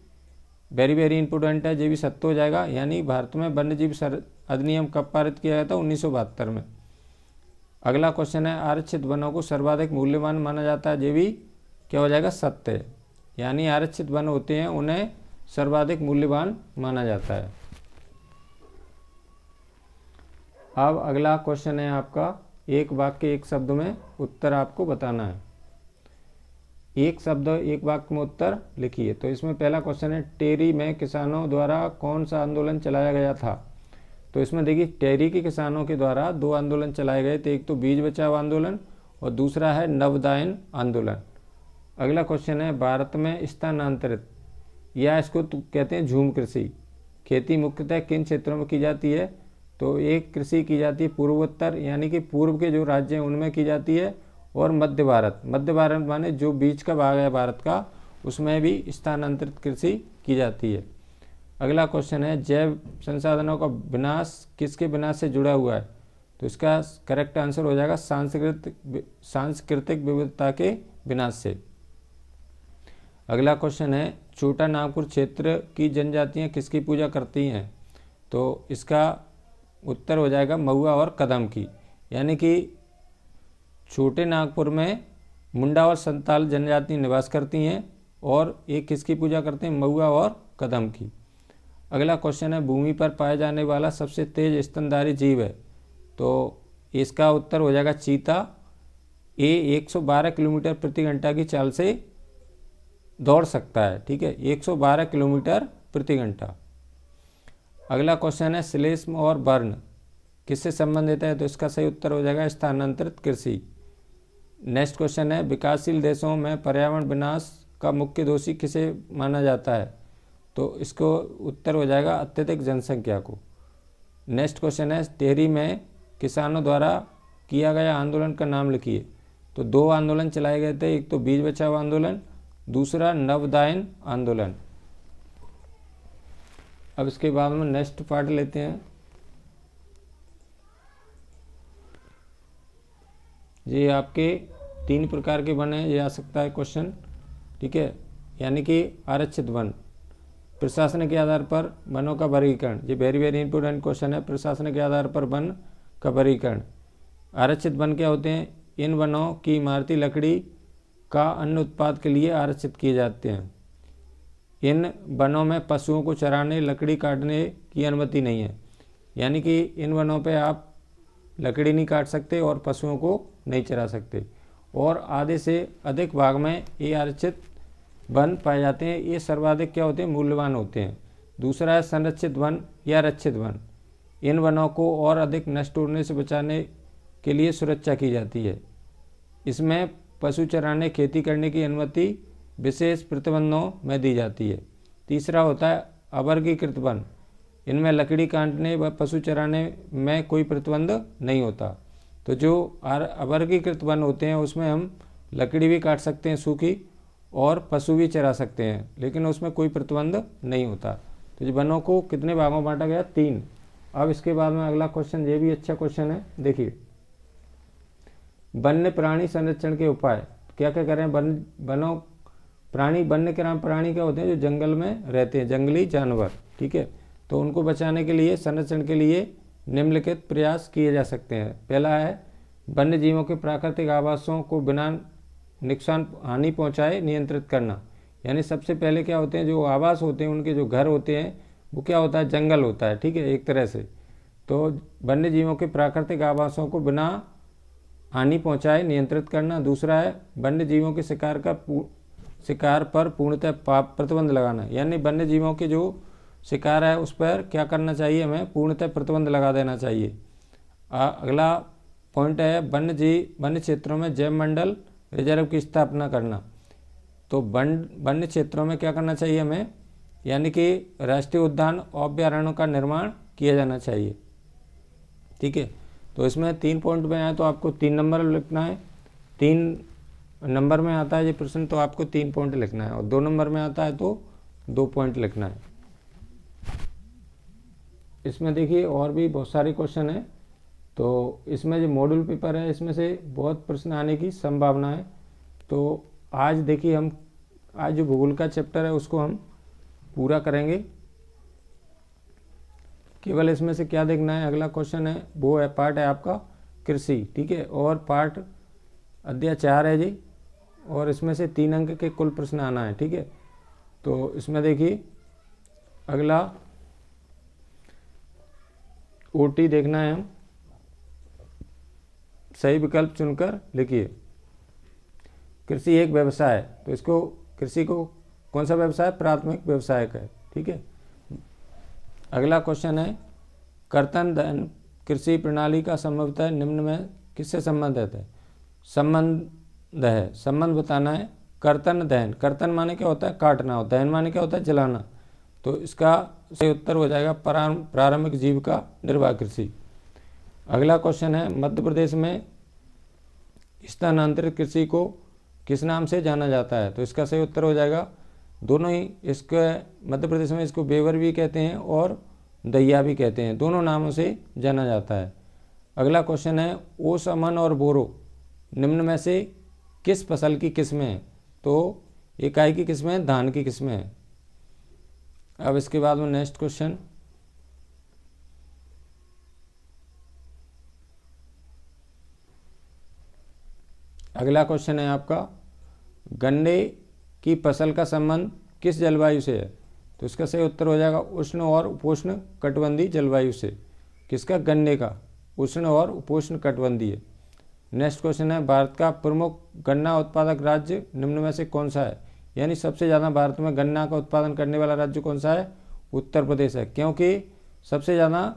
वेरी वेरी इंपॉर्टेंट है, ये भी सत्य हो जाएगा। यानी भारत में वन्यजीव अधिनियम कब पारित किया गया था 1972 में। अगला क्वेश्चन है आरक्षित वनों को सर्वाधिक मूल्यवान माना जाता है, ये भी क्या हो जाएगा सत्य है। यानी आरक्षित वन होते हैं उन्हें सर्वाधिक मूल्यवान माना जाता है। अब अगला क्वेश्चन है आपका एक वाक्य एक शब्द में उत्तर आपको बताना है। एक शब्द एक वाक्य में उत्तर लिखिए। तो इसमें पहला क्वेश्चन है टेरी में किसानों द्वारा कौन सा आंदोलन चलाया गया था। तो इसमें देखिए टेरी के किसानों के द्वारा दो आंदोलन चलाए गए थे, एक तो बीज बचाओ आंदोलन और दूसरा है नवदायन आंदोलन। अगला क्वेश्चन है भारत में स्थानांतरित या इसको कहते हैं झूम कृषि खेती मुख्यतः किन क्षेत्रों में की जाती है। तो एक कृषि की जाती है पूर्वोत्तर यानी कि पूर्व के जो राज्य हैं उनमें की जाती है, और मध्य भारत माने जो बीच का भाग है भारत का उसमें भी स्थानांतरित कृषि की जाती है। अगला क्वेश्चन है जैव संसाधनों का विनाश किसके विनाश से जुड़ा हुआ है। तो इसका करेक्ट आंसर हो जाएगा सांस्कृतिक विविधता के विनाश से। अगला क्वेश्चन है छोटा नागपुर क्षेत्र की जनजातियां किसकी पूजा करती हैं। तो इसका उत्तर हो जाएगा महुआ और कदम की। यानी कि छोटे नागपुर में मुंडा और संताल जनजाति निवास करती हैं और एक किसकी पूजा करते हैं महुआ और कदम की। अगला क्वेश्चन है भूमि पर पाया जाने वाला सबसे तेज स्तनधारी जीव है। तो इसका उत्तर हो जाएगा चीता। ये 112 किलोमीटर प्रति घंटा की चाल से दौड़ सकता है, ठीक है, 112 किलोमीटर प्रति घंटा। अगला क्वेश्चन है श्लेष्म और वर्ण किससे संबंधित है। तो इसका सही उत्तर हो जाएगा स्थानांतरित कृषि। नेक्स्ट क्वेश्चन है विकासशील देशों में पर्यावरण विनाश का मुख्य दोषी किसे माना जाता है। तो इसको उत्तर हो जाएगा अत्यधिक जनसंख्या को। नेक्स्ट क्वेश्चन है टेहरी में किसानों द्वारा किया गया आंदोलन का नाम लिखिए। तो दो आंदोलन चलाए गए थे, एक तो बीज बचाओ आंदोलन, दूसरा नवदायन आंदोलन। अब इसके बाद में नेक्स्ट पार्ट लेते हैं। ये आपके 3 प्रकार के वन हैं, ये आ सकता है क्वेश्चन, ठीक है। यानी कि आरक्षित वन, प्रशासन के आधार पर वनों का वर्गीकरण, ये वेरी वेरी इंपॉर्टेंट क्वेश्चन है। प्रशासन के आधार पर वन का वर्गीकरण। आरक्षित वन क्या होते हैं। इन वनों की इमारती लकड़ी का अन्य उत्पाद के लिए आरक्षित किए जाते हैं। इन वनों में पशुओं को चराने लकड़ी काटने की अनुमति नहीं है। यानी कि इन वनों पे आप लकड़ी नहीं काट सकते और पशुओं को नहीं चरा सकते। और आधे से अधिक भाग में ये आरक्षित वन पाए जाते हैं। ये सर्वाधिक क्या होते हैं मूल्यवान होते हैं। दूसरा है संरक्षित वन या रक्षित वन। इन वनों को और अधिक नष्ट होने से बचाने के लिए सुरक्षा की जाती है। इसमें पशु चराने खेती करने की अनुमति विशेष प्रतिबंधों में दी जाती है। तीसरा होता है अवर्गीकृत वन। इनमें लकड़ी काटने व पशु चराने में कोई प्रतिबंध नहीं होता। तो जो अवर्गीकृत वन होते हैं उसमें हम लकड़ी भी काट सकते हैं सूखी और पशु भी चरा सकते हैं, लेकिन उसमें कोई प्रतिबंध नहीं होता। तो ये वनों को कितने भागों में बांटा गया 3। अब इसके बाद में अगला क्वेश्चन, ये भी अच्छा क्वेश्चन है, देखिए वन्य प्राणी संरक्षण के उपाय क्या क्या करें। वनों प्राणी वन्य प्राणी क्या होते हैं जो जंगल में रहते हैं, जंगली जानवर, ठीक है। तो उनको बचाने के लिए संरक्षण के लिए निम्नलिखित प्रयास किए जा सकते हैं। पहला है वन्य जीवों के प्राकृतिक आवासों को बिना नुकसान हानि पहुंचाए नियंत्रित करना। यानी सबसे पहले क्या होते हैं जो आवास होते हैं उनके जो घर होते हैं वो क्या होता है जंगल होता है, ठीक है, एक तरह से। तो वन्य जीवों के प्राकृतिक आवासों को बिना हानि पहुंचाए नियंत्रित करना। दूसरा है वन्य जीवों के शिकार पर पूर्णतः प्रतिबंध लगाना। यानी वन्य जीवों के जो शिकार है उस पर क्या करना चाहिए, हमें पूर्णतः प्रतिबंध लगा देना चाहिए। अगला पॉइंट है वन्य क्षेत्रों में जैव मंडल रिजर्व की स्थापना करना। तो वन्य क्षेत्रों में क्या करना चाहिए हमें, यानी कि राष्ट्रीय उद्यान और अभयारण्यों का निर्माण किया जाना चाहिए। ठीक है, तो इसमें 3 पॉइंट में आए तो आपको 3 नंबर लिखना है। 3 नंबर में आता है ये प्रश्न तो आपको 3 पॉइंट लिखना है, और 2 नंबर में आता है तो 2 पॉइंट लिखना है। इसमें देखिए और भी बहुत सारे क्वेश्चन है, तो इसमें जो मॉड्यूल पेपर है इसमें से बहुत प्रश्न आने की संभावना है। तो आज देखिए हम आज जो भूगोल का चैप्टर है उसको हम पूरा करेंगे। केवल इसमें से क्या देखना है, अगला क्वेश्चन है वो है पार्ट है आपका कृषि। ठीक है, और पार्ट अध्याय 4 है जी, और इसमें से 3 अंक के कुल प्रश्न आना है। ठीक है, तो इसमें देखिए अगला ओटी देखना है, हम सही विकल्प चुनकर लिखिए। कृषि एक व्यवसाय है, तो इसको कृषि को कौन सा व्यवसाय, प्राथमिक व्यवसाय का है। ठीक है, अगला क्वेश्चन है कर्तन दहन कृषि प्रणाली का संभवतः निम्न में किससे संबंधित है। संबंध बताना है। कर्तन दहन, कर्तन माने क्या होता है, काटना, और दहन माने क्या होता है, जलाना। तो इसका सही उत्तर हो जाएगा प्रारंभिक जीविका निर्वाह कृषि। अगला क्वेश्चन है मध्य प्रदेश में स्थानांतरित कृषि को किस नाम से जाना जाता है। तो इसका सही उत्तर हो जाएगा दोनों ही, इसके मध्य प्रदेश में इसको बेवर भी कहते हैं और दैया भी कहते हैं, दोनों नामों से जाना जाता है। अगला क्वेश्चन है ओस, अमन और बोरो निम्न में से किस फसल की किस्में हैं। तो इकाई की किस्में धान की किस्में हैं। अब इसके बाद में नेक्स्ट क्वेश्चन, अगला क्वेश्चन है आपका गन्ने की फसल का संबंध किस जलवायु से है। तो इसका सही उत्तर हो जाएगा उष्ण और उपोष्ण कटिबंधीय जलवायु से। किसका, गन्ने का उष्ण और उपोष्ण कटिबंधीय। नेक्स्ट क्वेश्चन है भारत का प्रमुख गन्ना उत्पादक राज्य निम्न में से कौन सा है। यानी सबसे ज़्यादा भारत में गन्ना का उत्पादन करने वाला राज्य कौन सा है, उत्तर प्रदेश है, क्योंकि सबसे ज़्यादा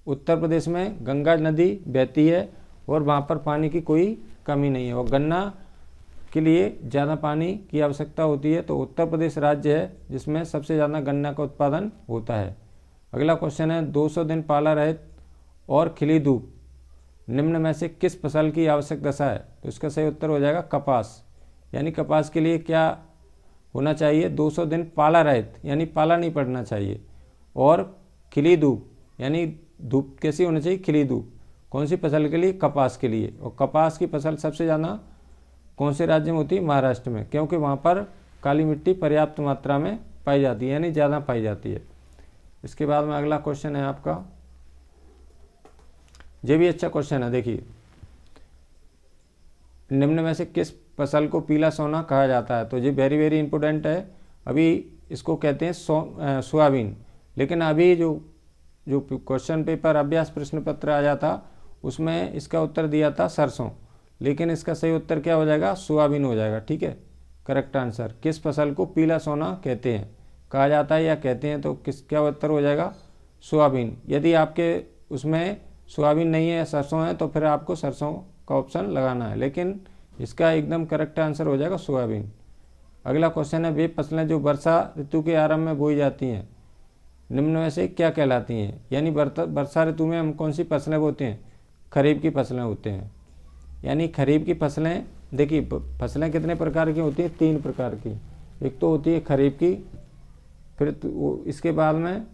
उत्तर प्रदेश में गंगा नदी बहती है और वहाँ पर पानी की कोई कमी नहीं है, और गन्ना के लिए ज़्यादा पानी की आवश्यकता होती है। तो उत्तर प्रदेश राज्य है जिसमें सबसे ज़्यादा गन्ना का उत्पादन होता है। अगला क्वेश्चन है 200 दिन पाला रहित और खिली धूप निम्न में से किस फसल की आवश्यक दशा है। तो इसका सही उत्तर हो जाएगा कपास। यानी कपास के लिए क्या होना चाहिए, 200 दिन पाला रहित यानी पाला नहीं पड़ना चाहिए, और खिली धूप यानी धूप कैसी होनी चाहिए, खिली धूप। कौन सी फसल के लिए, कपास के लिए। और कपास की फसल सबसे ज़्यादा कौन से राज्य में होती है, महाराष्ट्र में, क्योंकि वहाँ पर काली मिट्टी पर्याप्त मात्रा में पाई जाती है, यानी ज़्यादा पाई जाती है। इसके बाद में अगला क्वेश्चन है आपका, ये भी अच्छा क्वेश्चन है। देखिए निम्न में से किस फसल को पीला सोना कहा जाता है। तो ये वेरी वेरी इंपॉर्टेंट है। अभी इसको कहते हैं सोयाबीन, लेकिन अभी जो क्वेश्चन पेपर अभ्यास प्रश्न पत्र आया था उसमें इसका उत्तर दिया था सरसों, लेकिन इसका सही उत्तर क्या हो जाएगा, सोयाबीन हो जाएगा। ठीक है, करेक्ट आंसर। किस फसल को पीला सोना कहते हैं, कहा जाता है या कहते हैं, तो क्या उत्तर हो जाएगा, सोयाबीन। यदि आपके उसमें सोयाबीन नहीं है, सरसों है, तो फिर आपको सरसों का ऑप्शन लगाना है, लेकिन इसका एकदम करेक्ट आंसर हो जाएगा सोयाबीन। अगला क्वेश्चन है वे फसलें जो वर्षा ऋतु के आरंभ में बोई जाती हैं निम्न में से क्या कहलाती हैं। यानी वर्षा ऋतु में हम कौन सी फसलें बोते हैं, खरीफ की फसलें होते हैं। यानी खरीफ की फसलें, देखिए फसलें कितने प्रकार की होती हैं, 3 प्रकार की। एक तो होती है खरीफ की, फिर इसके बाद में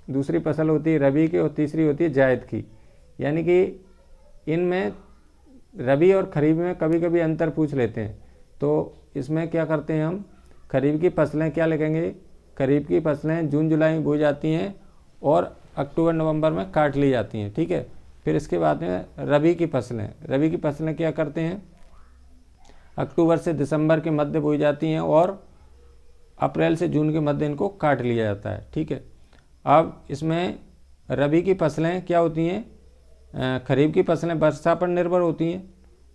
दूसरी फसल होती है रबी की, और तीसरी होती है जायद की। यानी कि इनमें रबी और खरीफ में कभी कभी अंतर पूछ लेते हैं, तो इसमें क्या करते हैं हम, खरीफ की फसलें क्या लिखेंगे, खरीफ की फसलें जून जुलाई में बोई जाती हैं और अक्टूबर नवंबर में काट ली जाती हैं। ठीक है, फिर इसके बाद में रबी की फसलें क्या करते हैं, अक्टूबर से दिसंबर के मध्य बोई जाती हैं और अप्रैल से जून के मध्य इनको काट लिया जाता है। ठीक है, अब इसमें रबी की फसलें क्या होती हैं, खरीफ की फसलें वर्षा पर निर्भर होती हैं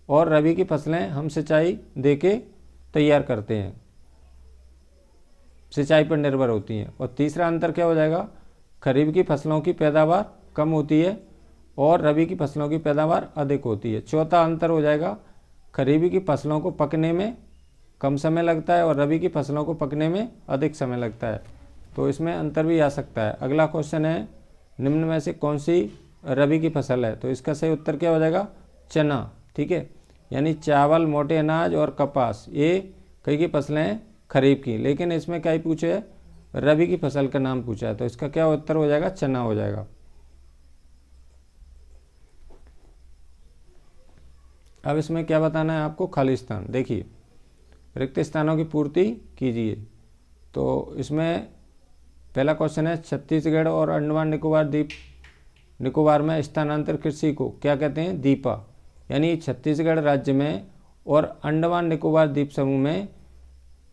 और रबी की फसलें हम सिंचाई दे के तैयार करते हैं। सिंचाई पर निर्भर होती हैं। और तीसरा अंतर क्या हो जाएगा, खरीफ की फसलों की पैदावार कम होती है और रबी की फसलों की पैदावार अधिक होती है। चौथा अंतर हो जाएगा, खरीफ की फसलों को पकने में कम समय लगता है और रबी की फसलों को पकने में अधिक समय लगता है। तो इसमें अंतर भी आ सकता है। अगला क्वेश्चन है, निम्न में से कौन सी रबी की फसल है? तो इसका सही उत्तर क्या हो जाएगा, चना। ठीक है, यानी चावल, मोटे अनाज और कपास, ये कई की फसलें हैं खरीफ की, लेकिन इसमें क्या ही पूछे है, रबी की फसल का नाम पूछा है। तो इसका क्या उत्तर हो जाएगा, चना हो जाएगा। अब इसमें क्या बताना है आपको, खाली स्थान। देखिए, रिक्त स्थानों की पूर्ति कीजिए। तो इसमें पहला क्वेश्चन है, छत्तीसगढ़ और अंडमान निकोबार में स्थानांतरित कृषि को क्या कहते हैं, दीपा। यानी छत्तीसगढ़ राज्य में और अंडमान निकोबार द्वीप समूह में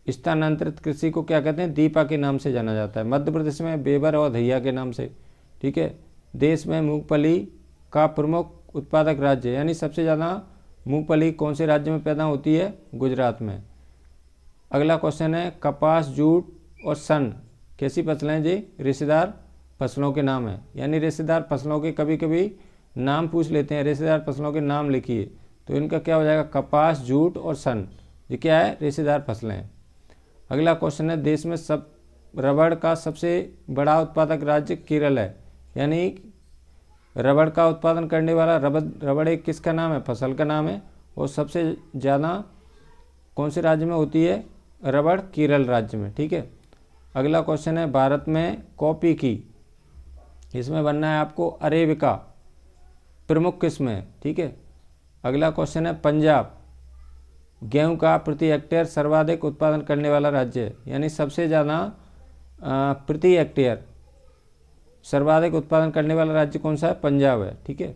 स्थानांतरित कृषि को क्या कहते हैं, दीपा के नाम से जाना जाता है। मध्य प्रदेश में बेबर और धैया के नाम से। ठीक है, देश में मूंगफली का प्रमुख उत्पादक राज्य, यानी सबसे ज़्यादा मूंगफली कौन से राज्य में पैदा होती है, गुजरात में। अगला क्वेश्चन है, कपास, जूट और सन कैसी फसलें हैं जी, रेशेदार फसलों के नाम है। यानी रेशेदार फसलों के कभी कभी नाम पूछ लेते हैं, रेशेदार फसलों के नाम लिखिए। तो इनका क्या हो जाएगा, कपास, जूट और सन, ये क्या है, रेशेदार फसलें हैं। अगला क्वेश्चन है, देश में रबड़ का सबसे बड़ा उत्पादक राज्य केरल है। यानी रबड़ का उत्पादन करने वाला रबड़ एक किसका नाम है, फसल का नाम है। और सबसे ज़्यादा कौन से राज्य में होती है, रबड़ केरल राज्य में। ठीक है, अगला क्वेश्चन है, भारत में कॉफ़ी की, इसमें बनना है आपको अरेबिका प्रमुख किस्म है। ठीक है, अगला क्वेश्चन है, पंजाब गेहूं का प्रति हेक्टेयर सर्वाधिक उत्पादन करने वाला राज्य है। यानी सबसे ज़्यादा प्रति हेक्टेयर सर्वाधिक उत्पादन करने वाला राज्य कौन सा है, पंजाब है। ठीक है,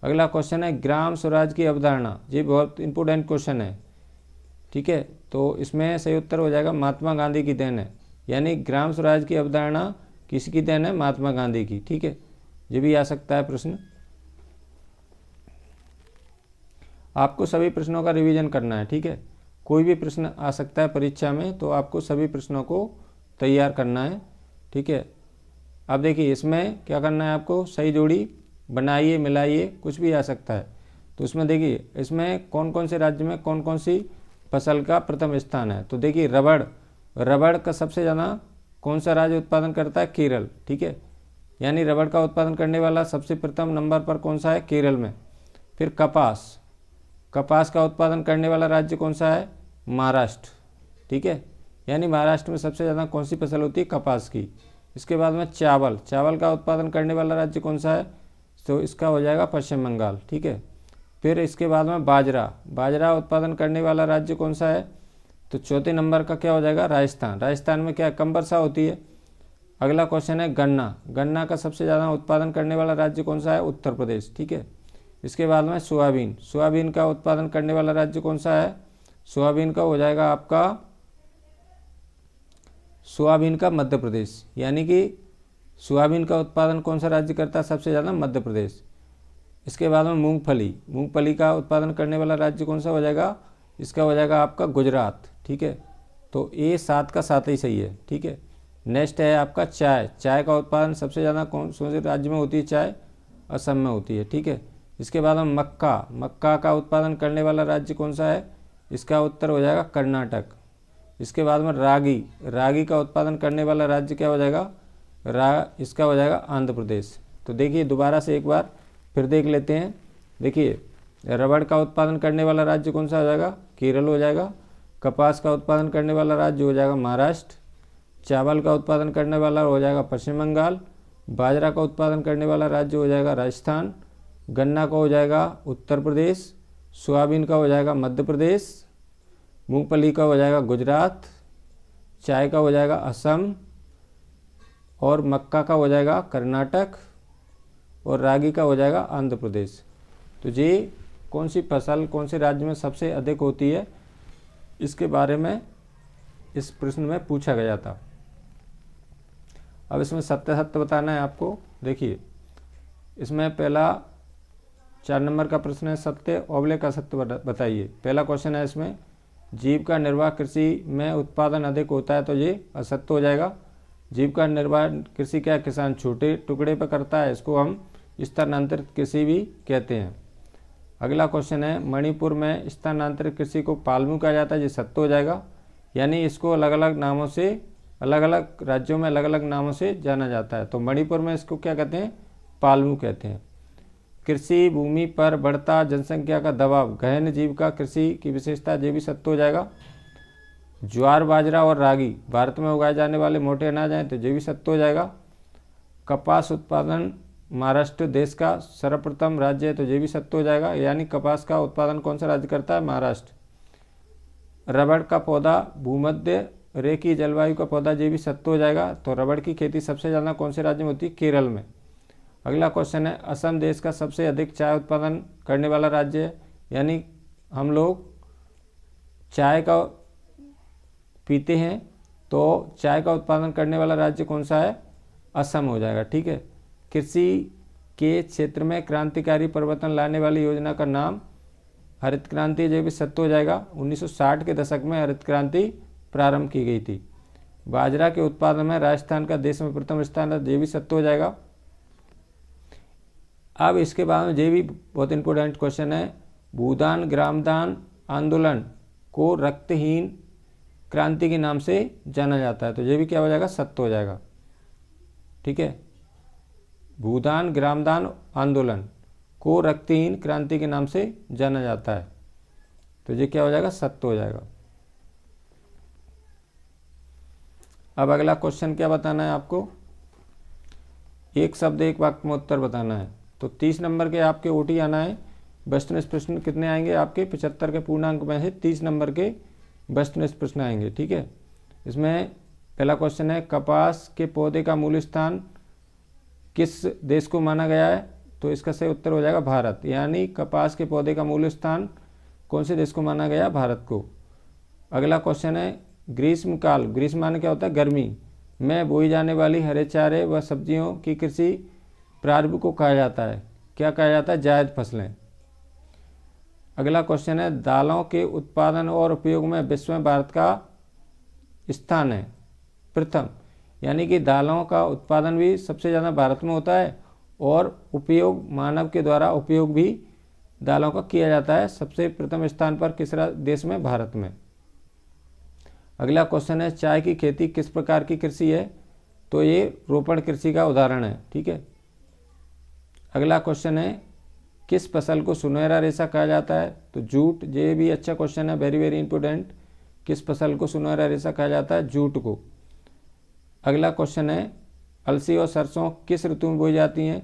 अगला क्वेश्चन है, ग्राम स्वराज की अवधारणा, ये बहुत इंपॉर्टेंट क्वेश्चन है। ठीक है, तो इसमें सही उत्तर हो जाएगा महात्मा गांधी की देन है। यानी ग्राम स्वराज की अवधारणा किसकी देन है, महात्मा गांधी की। ठीक है, ये भी आ सकता है प्रश्न। आपको सभी प्रश्नों का रिवीजन करना है। ठीक है, कोई भी प्रश्न आ सकता है परीक्षा में, तो आपको सभी प्रश्नों को तैयार करना है। ठीक है, अब देखिए इसमें क्या करना है आपको, सही जोड़ी बनाइए, मिलाइए, कुछ भी आ सकता है। तो इसमें देखिए, इसमें कौन कौन से राज्य में कौन कौन सी फसल का प्रथम स्थान है। तो देखिए, रबड़ का सबसे ज़्यादा कौन सा राज्य उत्पादन करता है, केरल। ठीक है, यानी रबड़ का उत्पादन करने वाला सबसे प्रथम नंबर पर कौन सा है, केरल में। फिर कपास का उत्पादन करने वाला राज्य कौन सा है, महाराष्ट्र। ठीक है, यानी महाराष्ट्र में सबसे ज़्यादा कौन सी फसल होती है, कपास की। इसके बाद में चावल का उत्पादन करने वाला राज्य कौन सा है, तो इसका हो जाएगा पश्चिम बंगाल। ठीक है, फिर इसके बाद में बाजरा उत्पादन करने वाला राज्य कौन सा है, तो चौथे नंबर का क्या हो जाएगा, राजस्थान में क्या कम वर्षा होती है। अगला क्वेश्चन है, गन्ना का सबसे ज़्यादा उत्पादन करने वाला राज्य कौन सा है, उत्तर प्रदेश। ठीक है, इसके बाद में सोयाबीन का उत्पादन करने वाला राज्य कौन सा है, सोयाबीन का हो जाएगा आपका सोयाबीन का मध्य प्रदेश। यानी कि सोयाबीन का उत्पादन कौन सा राज्य करता है सबसे ज़्यादा, मध्य प्रदेश। इसके बाद में मूंगफली का उत्पादन करने वाला राज्य कौन सा हो जाएगा, इसका हो जाएगा आपका गुजरात। ठीक है, तो ये 7 का 7 ही सही है। ठीक है, नेक्स्ट है आपका चाय का उत्पादन सबसे ज़्यादा कौन से राज्य में होती है, चाय असम में होती है। ठीक है, इसके बाद में मक्का का उत्पादन करने वाला राज्य कौन सा है, इसका उत्तर हो जाएगा कर्नाटक। इसके बाद में रागी का उत्पादन करने वाला राज्य क्या हो जाएगा, इसका हो जाएगा आंध्र प्रदेश। तो देखिए दोबारा से एक बार फिर देख लेते हैं। देखिए, रबड़ का उत्पादन करने वाला राज्य कौन सा हो जाएगा, केरल हो जाएगा। कपास का उत्पादन करने वाला राज्य हो जाएगा महाराष्ट्र। चावल का उत्पादन करने वाला हो जाएगा पश्चिम बंगाल। बाजरा का उत्पादन करने वाला राज्य हो जाएगा राजस्थान। गन्ना का हो जाएगा उत्तर प्रदेश। सोयाबीन का हो जाएगा मध्य प्रदेश। मूंगफली का हो जाएगा गुजरात। चाय का हो जाएगा असम। और मक्का का हो जाएगा कर्नाटक। और रागी का हो जाएगा आंध्र प्रदेश। तो ये कौन सी फसल कौन से राज्य में सबसे अधिक होती है, इसके बारे में इस प्रश्न में पूछा गया था। अब इसमें सत्य सत्य बताना है आपको। देखिए, इसमें पहला 4 नंबर का प्रश्न है, सत्य ऑब्लिक असत्य बताइए। पहला क्वेश्चन है इसमें, जीविका निर्वाह कृषि में उत्पादन अधिक होता है, तो ये असत्य हो जाएगा। जीविका निर्वाह कृषि क्या किसान छोटे टुकड़े पर करता है, इसको हम स्थानांतरित कृषि भी कहते हैं। अगला क्वेश्चन है, मणिपुर में स्थानांतरित कृषि को पालमू कहा जाता है, ये सत्य हो जाएगा। यानी इसको अलग अलग नामों से, अलग अलग राज्यों में अलग अलग नामों से जाना जाता है। तो मणिपुर में इसको क्या कहते हैं, पालमू कहते हैं। कृषि भूमि पर बढ़ता जनसंख्या का दबाव गहन जीविका कृषि की विशेषता, ये भी सत्य हो जाएगा। ज्वार बाजरा और रागी भारत में उगाए जाने वाले मोटे अनाज हैं, तो ये भी सत्य हो जाएगा। कपास उत्पादन महाराष्ट्र देश का सर्वप्रथम राज्य है, तो ये भी सत्य हो जाएगा। यानी कपास का उत्पादन कौन सा राज्य करता है, महाराष्ट्र। रबड़ का पौधा भूमध्य रेखीय जलवायु का पौधा, ये भी सत्य हो जाएगा। तो रबड़ की खेती सबसे ज़्यादा कौन से राज्य में होती है, केरल में। अगला क्वेश्चन है, असम देश का सबसे अधिक चाय उत्पादन करने वाला राज्य है। यानी हम लोग चाय का पीते हैं, तो चाय का उत्पादन करने वाला राज्य कौन सा है, असम हो जाएगा। ठीक है। कृषि के क्षेत्र में क्रांतिकारी परिवर्तन लाने वाली योजना का नाम हरित क्रांति, ये भी सत्य हो जाएगा। 1960 के दशक में हरित क्रांति प्रारंभ की गई थी। बाजरा के उत्पादन में राजस्थान का देश में प्रथम स्थान है, ये भी सत्य हो जाएगा। अब इसके बाद में ये भी बहुत इंपॉर्टेंट क्वेश्चन है, भूदान ग्रामदान आंदोलन को रक्तहीन क्रांति के नाम से जाना जाता है, तो ये भी क्या हो जाएगा, सत्य हो जाएगा। ठीक है। भूदान ग्रामदान आंदोलन को रक्तहीन क्रांति के नाम से जाना जाता है, तो ये क्या हो जाएगा, सत्य हो जाएगा। अब अगला क्वेश्चन क्या बताना है आपको, एक शब्द एक वाक्य में उत्तर बताना है। तो 30 नंबर के आपके ओटी आना है। वस्तुनिष्ठ प्रश्न कितने आएंगे आपके, 75 के पूर्णांक में से 30 नंबर के वस्तुनिष्ठ प्रश्न आएंगे। ठीक है। इसमें पहला क्वेश्चन है, कपास के पौधे का मूल स्थान किस देश को माना गया है, तो इसका सही उत्तर हो जाएगा भारत। यानी कपास के पौधे का मूल स्थान कौन से देश को माना गया, भारत को। अगला क्वेश्चन है, ग्रीष्मकाल, ग्रीष्म माने क्या होता है, गर्मी में बोई जाने वाली हरे चारे व सब्जियों की कृषि प्रारंभ को कहा जाता है, क्या कहा जाता है, जायद फसलें। अगला क्वेश्चन है, दालों के उत्पादन और उपयोग में विश्व में भारत का स्थान है प्रथम। यानी कि दालों का उत्पादन भी सबसे ज़्यादा भारत में होता है और उपयोग, मानव के द्वारा उपयोग भी दालों का किया जाता है सबसे प्रथम स्थान पर किस देश में, भारत में। अगला क्वेश्चन है, चाय की खेती किस प्रकार की कृषि है, तो ये रोपण कृषि का उदाहरण है। ठीक है। अगला क्वेश्चन है, किस फसल को सुनहरा रेशा कहा जाता है, तो जूट, ये भी अच्छा क्वेश्चन है, वेरी वेरी इंपॉर्टेंट। किस फसल को सुनहरा रेशा कहा जाता है, जूट को। अगला क्वेश्चन है, अलसी और सरसों किस ऋतु में बोई जाती हैं,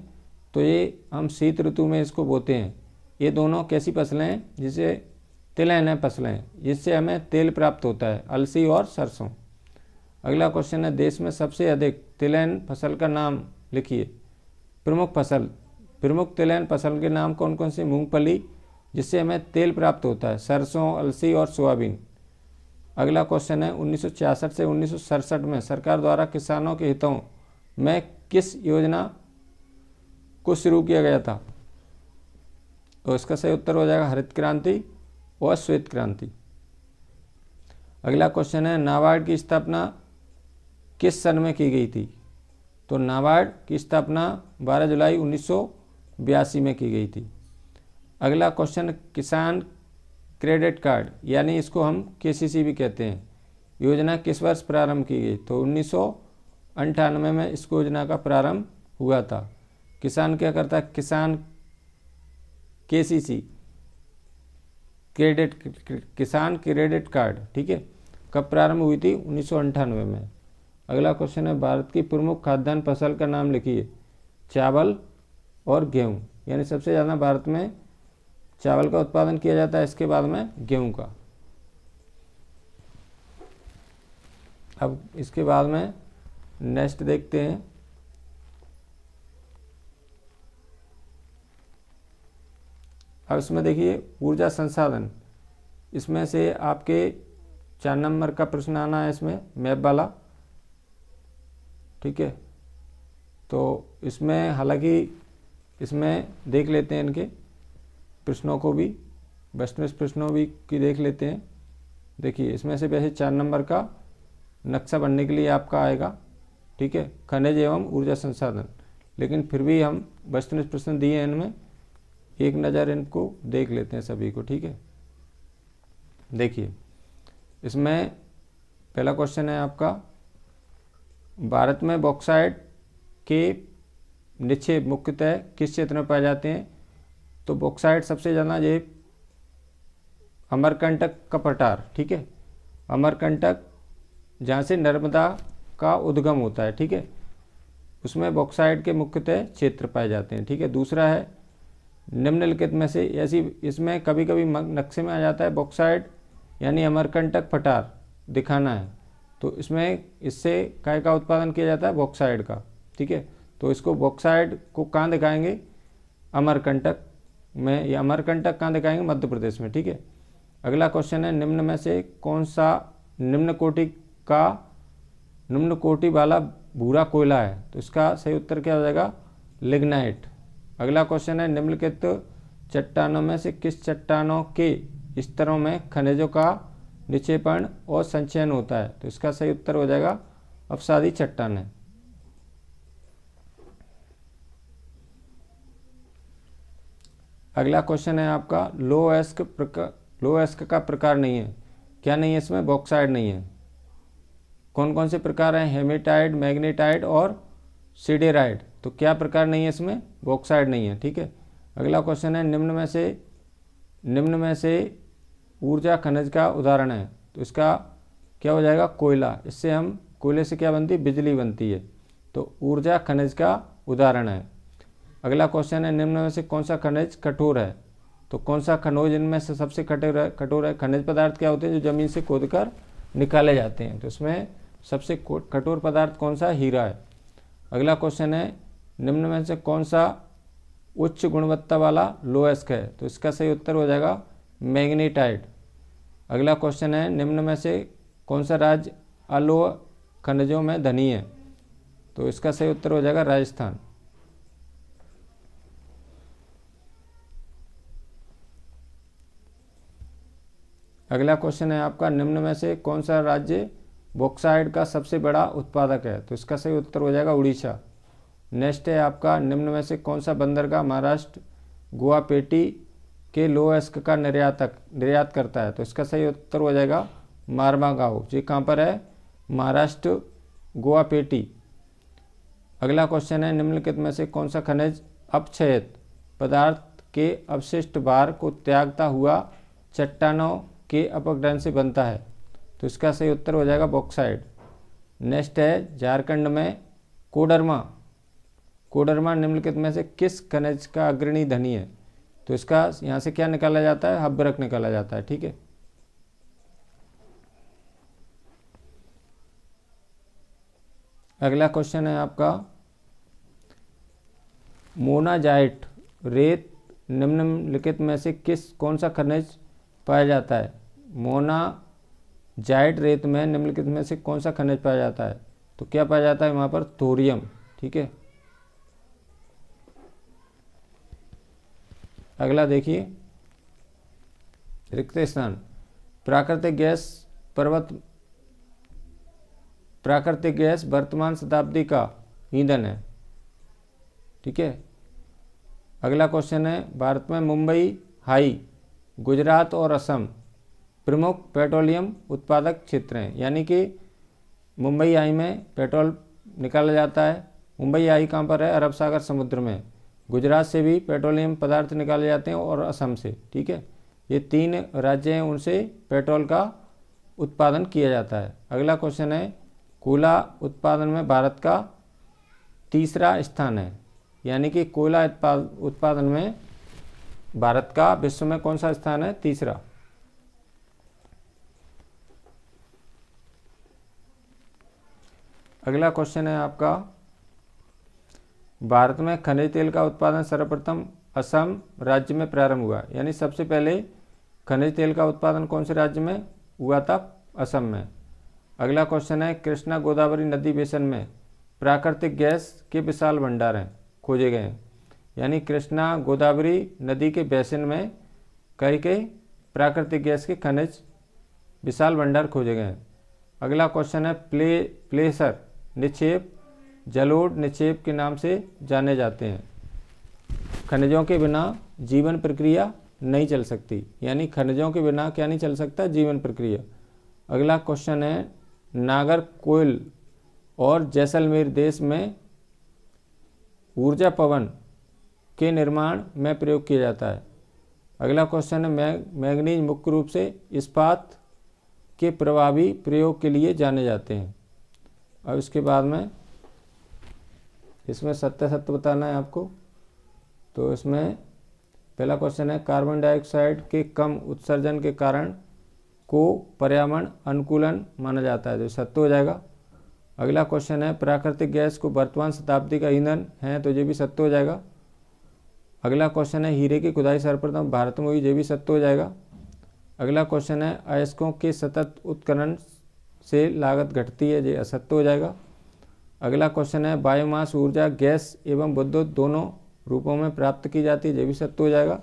तो ये हम शीत ऋतु में इसको बोते हैं। ये दोनों कैसी फसलें हैं, जिसे तिलहन फसलें हैं, जिससे हमें तेल प्राप्त होता है, अलसी और सरसों। अगला क्वेश्चन है, देश में सबसे अधिक तिलहन फसल का नाम लिखिए। प्रमुख फसल, प्रमुख तिलहन फसल के नाम कौन कौन से, मूंगफली जिससे हमें तेल प्राप्त होता है, सरसों, अलसी और सोयाबीन। अगला क्वेश्चन है, 1966 से 1967 में सरकार द्वारा किसानों के हितों में किस योजना को शुरू किया गया था, तो इसका सही उत्तर हो जाएगा हरित क्रांति और श्वेत क्रांति। अगला क्वेश्चन है, नाबार्ड की स्थापना किस सन में की गई थी, तो नाबार्ड की स्थापना 12 जुलाई 1982 में की गई थी। अगला क्वेश्चन, किसान क्रेडिट कार्ड यानी इसको हम केसीसी भी कहते हैं, योजना किस वर्ष प्रारंभ की गई, तो 1998 में इस योजना का प्रारंभ हुआ था। किसान क्या करता है, किसान केसीसी क्रेडिट, किसान क्रेडिट कार्ड, ठीक है, कब प्रारंभ हुई थी, 1998 में। अगला क्वेश्चन है, भारत की प्रमुख खाद्यान्न फसल का नाम लिखिए। चावल और गेहूं, यानी सबसे ज़्यादा भारत में चावल का उत्पादन किया जाता है, इसके बाद में गेहूं का। अब इसके बाद में नेक्स्ट देखते हैं, अब इसमें देखिए ऊर्जा संसाधन, इसमें से आपके 4 नंबर का प्रश्न आना है, इसमें मैप वाला, ठीक है। तो इसमें हालांकि इसमें देख लेते हैं इनके प्रश्नों को भी, वस्तुनिष्ठ प्रश्नों भी की देख लेते हैं। देखिए इसमें से वैसे 4 नंबर का नक्शा बनने के लिए आपका आएगा, ठीक है, खनिज एवं ऊर्जा संसाधन, लेकिन फिर भी हम वस्तुनिष्ठ प्रश्न दिए हैं इनमें, एक नज़र इनको देख लेते हैं सभी को, ठीक है। देखिए इसमें पहला क्वेश्चन है आपका, भारत में बॉक्साइट के निक्षेप मुख्यतः किस क्षेत्र में पाए जाते हैं? तो बॉक्साइट सबसे ज़्यादा ये अमरकंटक का पठार, ठीक है, अमरकंटक जहाँ से नर्मदा का उद्गम होता है, ठीक है, उसमें बॉक्साइट के मुख्यतः क्षेत्र पाए जाते हैं, ठीक है। दूसरा है निम्नलिखित में से ऐसी, इसमें कभी कभी नक्शे में आ जाता है बॉक्साइट यानी अमरकंटक पठार दिखाना है, तो इसमें इससे काय का उत्पादन किया जाता है? बॉक्साइट का, ठीक है। तो इसको बॉक्साइट को कहाँ दिखाएंगे? अमरकंटक में, या अमरकंटक कहाँ दिखाएंगे? मध्य प्रदेश में, ठीक है। अगला क्वेश्चन है, निम्न में से कौन सा निम्न कोटि वाला भूरा कोयला है? तो इसका सही उत्तर क्या हो जाएगा? लिग्नाइट। अगला क्वेश्चन है, निम्नलिखित चट्टानों में से किस चट्टानों के स्तरों में खनिजों का निक्षेपण और संचयन होता है? तो इसका सही उत्तर हो जाएगा अवसादी चट्टान है। अगला क्वेश्चन है आपका, लोएस्क का प्रकार नहीं है, क्या नहीं है इसमें? बॉक्साइट नहीं है। कौन कौन से प्रकार हैं? हेमेटाइट, मैग्नेटाइट और सिडेराइट। तो क्या प्रकार नहीं है इसमें? बॉक्साइट नहीं है, ठीक है। अगला क्वेश्चन है, निम्न में से ऊर्जा खनिज का उदाहरण है? तो इसका क्या हो जाएगा? कोयला। इससे हम, कोयले से क्या बनती है? बिजली बनती है, तो ऊर्जा खनिज का उदाहरण है। अगला क्वेश्चन है, निम्न में से कौन सा खनिज कठोर है? तो कौन सा खनिज इनमें से सबसे कठोर है? खनिज पदार्थ क्या होते हैं जो जमीन से खोदकर निकाले जाते हैं? तो इसमें सबसे कठोर पदार्थ कौन सा? हीरा है। अगला क्वेश्चन है, निम्न में से कौन सा उच्च गुणवत्ता वाला लोएस्क है? तो इसका सही उत्तर हो जाएगा मैग्नेटाइट। अगला क्वेश्चन है, निम्न में से कौन सा राज्य अलोह खनिजों में धनी है? तो इसका सही उत्तर हो जाएगा राजस्थान। अगला क्वेश्चन है आपका, निम्न में से कौन सा राज्य बॉक्साइट का सबसे बड़ा उत्पादक है? तो इसका सही उत्तर हो जाएगा उड़ीसा। नेक्स्ट है आपका, निम्न में से कौन सा बंदरगाह महाराष्ट्र गुवाहाटी के लोएस्क का निर्यात करता है? तो इसका सही उत्तर हो जाएगा मारमागांव। ये कहाँ पर है? महाराष्ट्र गुवाहाटी। अगला क्वेश्चन है, निम्नलिखित में से कौन सा खनिज अपक्षयित पदार्थ के अवशिष्ट भार को त्यागता हुआ चट्टानों के अपघटन से बनता है? तो इसका सही उत्तर हो जाएगा बॉक्साइट। नेक्स्ट है, झारखंड में कोडरमा निम्नलिखित में से किस खनिज का अग्रणी धनी है? तो इसका यहाँ से क्या निकाला जाता है? हब्बरक निकाला जाता है, ठीक है। अगला क्वेश्चन है आपका, मोनाजाइट रेत निम्नलिखित में से कौन सा खनिज पाया जाता है? मोनाजाइट रेत में निम्नलिखित में से कौन सा खनिज पाया जाता है? तो क्या पाया जाता है वहाँ पर? थोरियम, ठीक है। अगला देखिए, रिक्त स्थान, प्राकृतिक गैस वर्तमान शताब्दी का ईंधन है, ठीक है। अगला क्वेश्चन है, भारत में मुंबई, हाई, गुजरात और असम प्रमुख पेट्रोलियम उत्पादक क्षेत्र हैं, यानी कि मुंबई हाई में पेट्रोल निकाला जाता है। मुंबई हाई कहाँ पर है? अरब सागर समुद्र में। गुजरात से भी पेट्रोलियम पदार्थ निकाले जाते हैं और असम से, ठीक है। ये 3 राज्य हैं, उनसे पेट्रोल का उत्पादन किया जाता है। अगला क्वेश्चन है, कोयला उत्पादन में भारत का तीसरा स्थान है, यानी कि कोयला उत्पादन में भारत का विश्व में कौन सा स्थान है? तीसरा। अगला क्वेश्चन है आपका, भारत में खनिज तेल का उत्पादन सर्वप्रथम असम राज्य में प्रारंभ हुआ, यानी सबसे पहले खनिज तेल का उत्पादन कौन से राज्य में हुआ था? असम में। अगला क्वेश्चन है, कृष्णा गोदावरी नदी बेसिन में प्राकृतिक गैस के विशाल भंडार हैं, खोजे गए हैं, यानी कृष्णा गोदावरी नदी के बेसिन में कई प्राकृतिक गैस के खनिज विशाल भंडार खोजे गए हैं। अगला क्वेश्चन है प्लेसर निक्षेप जलोढ़ निक्षेप के नाम से जाने जाते हैं। खनिजों के बिना जीवन प्रक्रिया नहीं चल सकती, यानी खनिजों के बिना क्या नहीं चल सकता, जीवन प्रक्रिया। अगला क्वेश्चन है नागरकोइल और जैसलमेर देश में ऊर्जा पवन के निर्माण में प्रयोग किया जाता है। अगला क्वेश्चन है मैंगनीज मुख्य रूप से इस्पात के प्रभावी प्रयोग के लिए जाने जाते हैं। अब इसके बाद में इसमें सत्य सत्य बताना है आपको। तो इसमें पहला क्वेश्चन है कार्बन डाइऑक्साइड के कम उत्सर्जन के कारण को पर्यावरण अनुकूलन माना जाता है, तो सत्य हो जाएगा। अगला क्वेश्चन है प्राकृतिक गैस को वर्तमान शताब्दी का ईंधन है, तो ये भी सत्य हो जाएगा। अगला क्वेश्चन है हीरे की खुदाई सर्वप्रथम भारत में हुई, ये भी सत्य हो जाएगा। अगला क्वेश्चन है अयस्कों के सतत उत्खनन से लागत घटती है, ये असत्य हो जाएगा। अगला क्वेश्चन है बायोमास ऊर्जा गैस एवं विद्युत दोनों रूपों में प्राप्त की जाती है, ये भी सत्य हो जाएगा।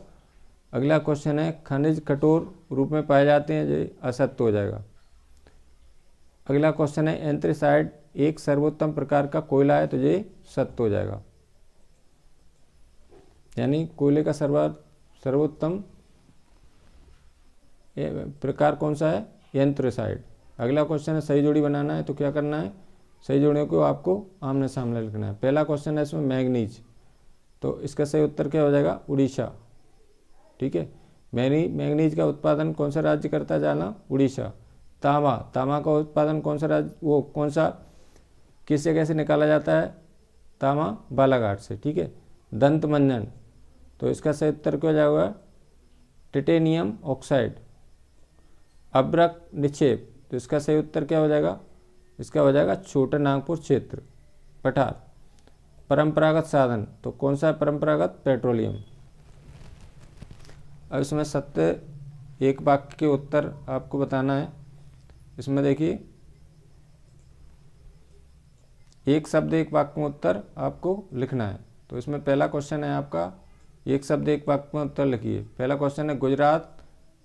अगला क्वेश्चन है खनिज कठोर रूप में पाए जाते हैं, ये असत्य हो जाएगा। अगला क्वेश्चन है एंथ्रेसाइट एक सर्वोत्तम प्रकार का कोयला है, तो ये सत्य हो जाएगा, यानी कोयले का सर्वोत्तम प्रकार कौन सा है, एंथ्रेसाइट। अगला क्वेश्चन है सही जोड़ी बनाना है, तो क्या करना है, सही जोड़ियों को आपको आमने सामने लिखना है। पहला क्वेश्चन है इसमें मैग्नीज, तो इसका सही उत्तर क्या हो जाएगा, उड़ीसा। ठीक है, मैग्नीज का उत्पादन कौन सा राज्य करता है, जाना उड़ीसा। तांबा का उत्पादन कौन सा राज्य, वो कौन सा किस जगह से निकाला जाता है, तांबा बालाघाट से। ठीक है, दंत मंजन, तो इसका सही उत्तर क्या हो जाएगा, टिटेनियम ऑक्साइड। अभ्रक निक्षेप, तो इसका सही उत्तर क्या हो जाएगा, इसका हो जाएगा छोटा नागपुर क्षेत्र पठार। परंपरागत साधन, तो कौन सा परंपरागत, पेट्रोलियम। अब इसमें सत्य एक वाक्य के उत्तर आपको बताना है। इसमें देखिए एक शब्द एक वाक्य में उत्तर आपको लिखना है। तो इसमें पहला क्वेश्चन है आपका एक शब्द एक वाक्य में उत्तर लिखिए। पहला क्वेश्चन है गुजरात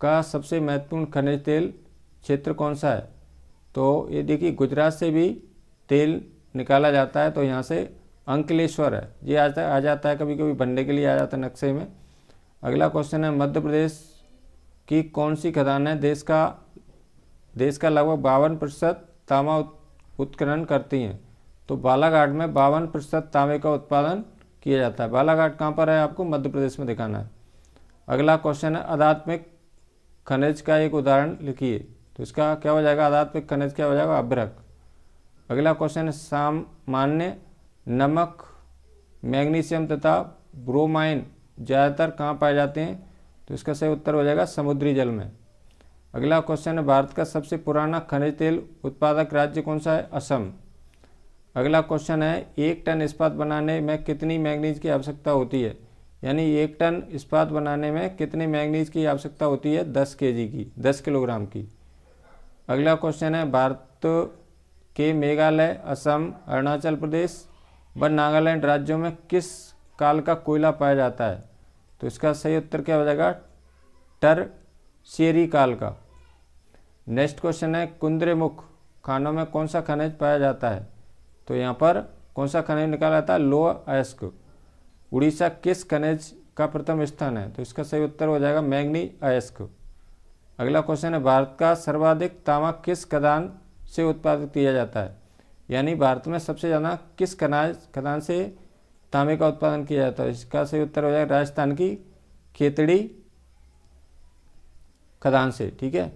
का सबसे महत्वपूर्ण खनिज तेल क्षेत्र कौन सा है, तो ये देखिए गुजरात से भी तेल निकाला जाता है, तो यहाँ से अंकलेश्वर है, ये आ जाता है, कभी कभी बनने के लिए आ जाता है नक्शे में। अगला क्वेश्चन है मध्य प्रदेश की कौन सी खदान है देश का लगभग 52% तांबा उत्खनन करती हैं, तो बालाघाट में 52% तांबे का उत्पादन किया जाता है। बालाघाट कहाँ पर है, आपको मध्य प्रदेश में दिखाना है। अगला क्वेश्चन है आध्यात्मिक खनिज का एक उदाहरण लिखिए, तो इसका क्या हो जाएगा, आध्यात्मिक खनिज क्या हो जाएगा, अभ्रक। अगला क्वेश्चन है सामान्य नमक मैग्नीशियम तथा ब्रोमाइन ज़्यादातर कहाँ पाए जाते हैं, तो इसका सही उत्तर हो जाएगा समुद्री जल में। अगला क्वेश्चन है भारत का सबसे पुराना खनिज तेल उत्पादक राज्य कौन सा है, असम। अगला क्वेश्चन है 1 टन इस्पात बनाने में कितनी मैग्नीज की आवश्यकता होती है, यानी 1 टन इस्पात बनाने में कितनी मैग्नीज की आवश्यकता होती है, 10 kg की, 10 किलोग्राम की। अगला क्वेश्चन है भारत के मेघालय असम अरुणाचल प्रदेश व नागालैंड राज्यों में किस काल का कोयला पाया जाता है, तो इसका सही उत्तर क्या हो जाएगा, टरशियरी काल का। नेक्स्ट क्वेश्चन है कुंद्रेमुख खानों में कौन सा खनिज पाया जाता है, तो यहाँ पर कौन सा खनिज निकाला जाता है, लौह अयस्क। उड़ीसा किस खनिज का प्रथम स्थान है, तो इसका सही उत्तर हो जाएगा मैग्नी अयस्क। अगला क्वेश्चन है भारत का सर्वाधिक तांबा किस खदान से उत्पादित किया जाता है, यानी भारत में सबसे ज़्यादा किस खदान से तांबे का उत्पादन किया जाता है, इसका सही उत्तर हो जाएगा राजस्थान की खेतड़ी खदान से। ठीक है,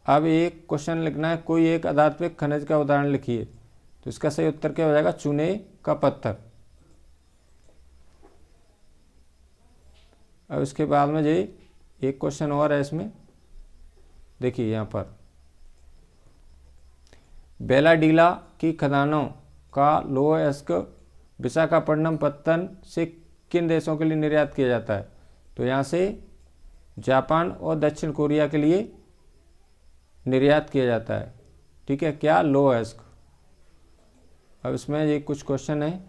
अब एक क्वेश्चन लिखना है कोई एक आध्यात्मिक खनिज का उदाहरण लिखिए, तो इसका सही उत्तर क्या हो जाएगा, चूने का पत्थर। अब इसके बाद में ये एक क्वेश्चन और है, इसमें देखिए यहाँ पर बेलाडीला की खदानों का लौह अयस्क विशाखापट्टनम पत्तन से किन देशों के लिए निर्यात किया जाता है, तो यहाँ से जापान और दक्षिण कोरिया के लिए निर्यात किया जाता है। ठीक है, क्या, लौह अयस्क। अब इसमें ये कुछ क्वेश्चन है,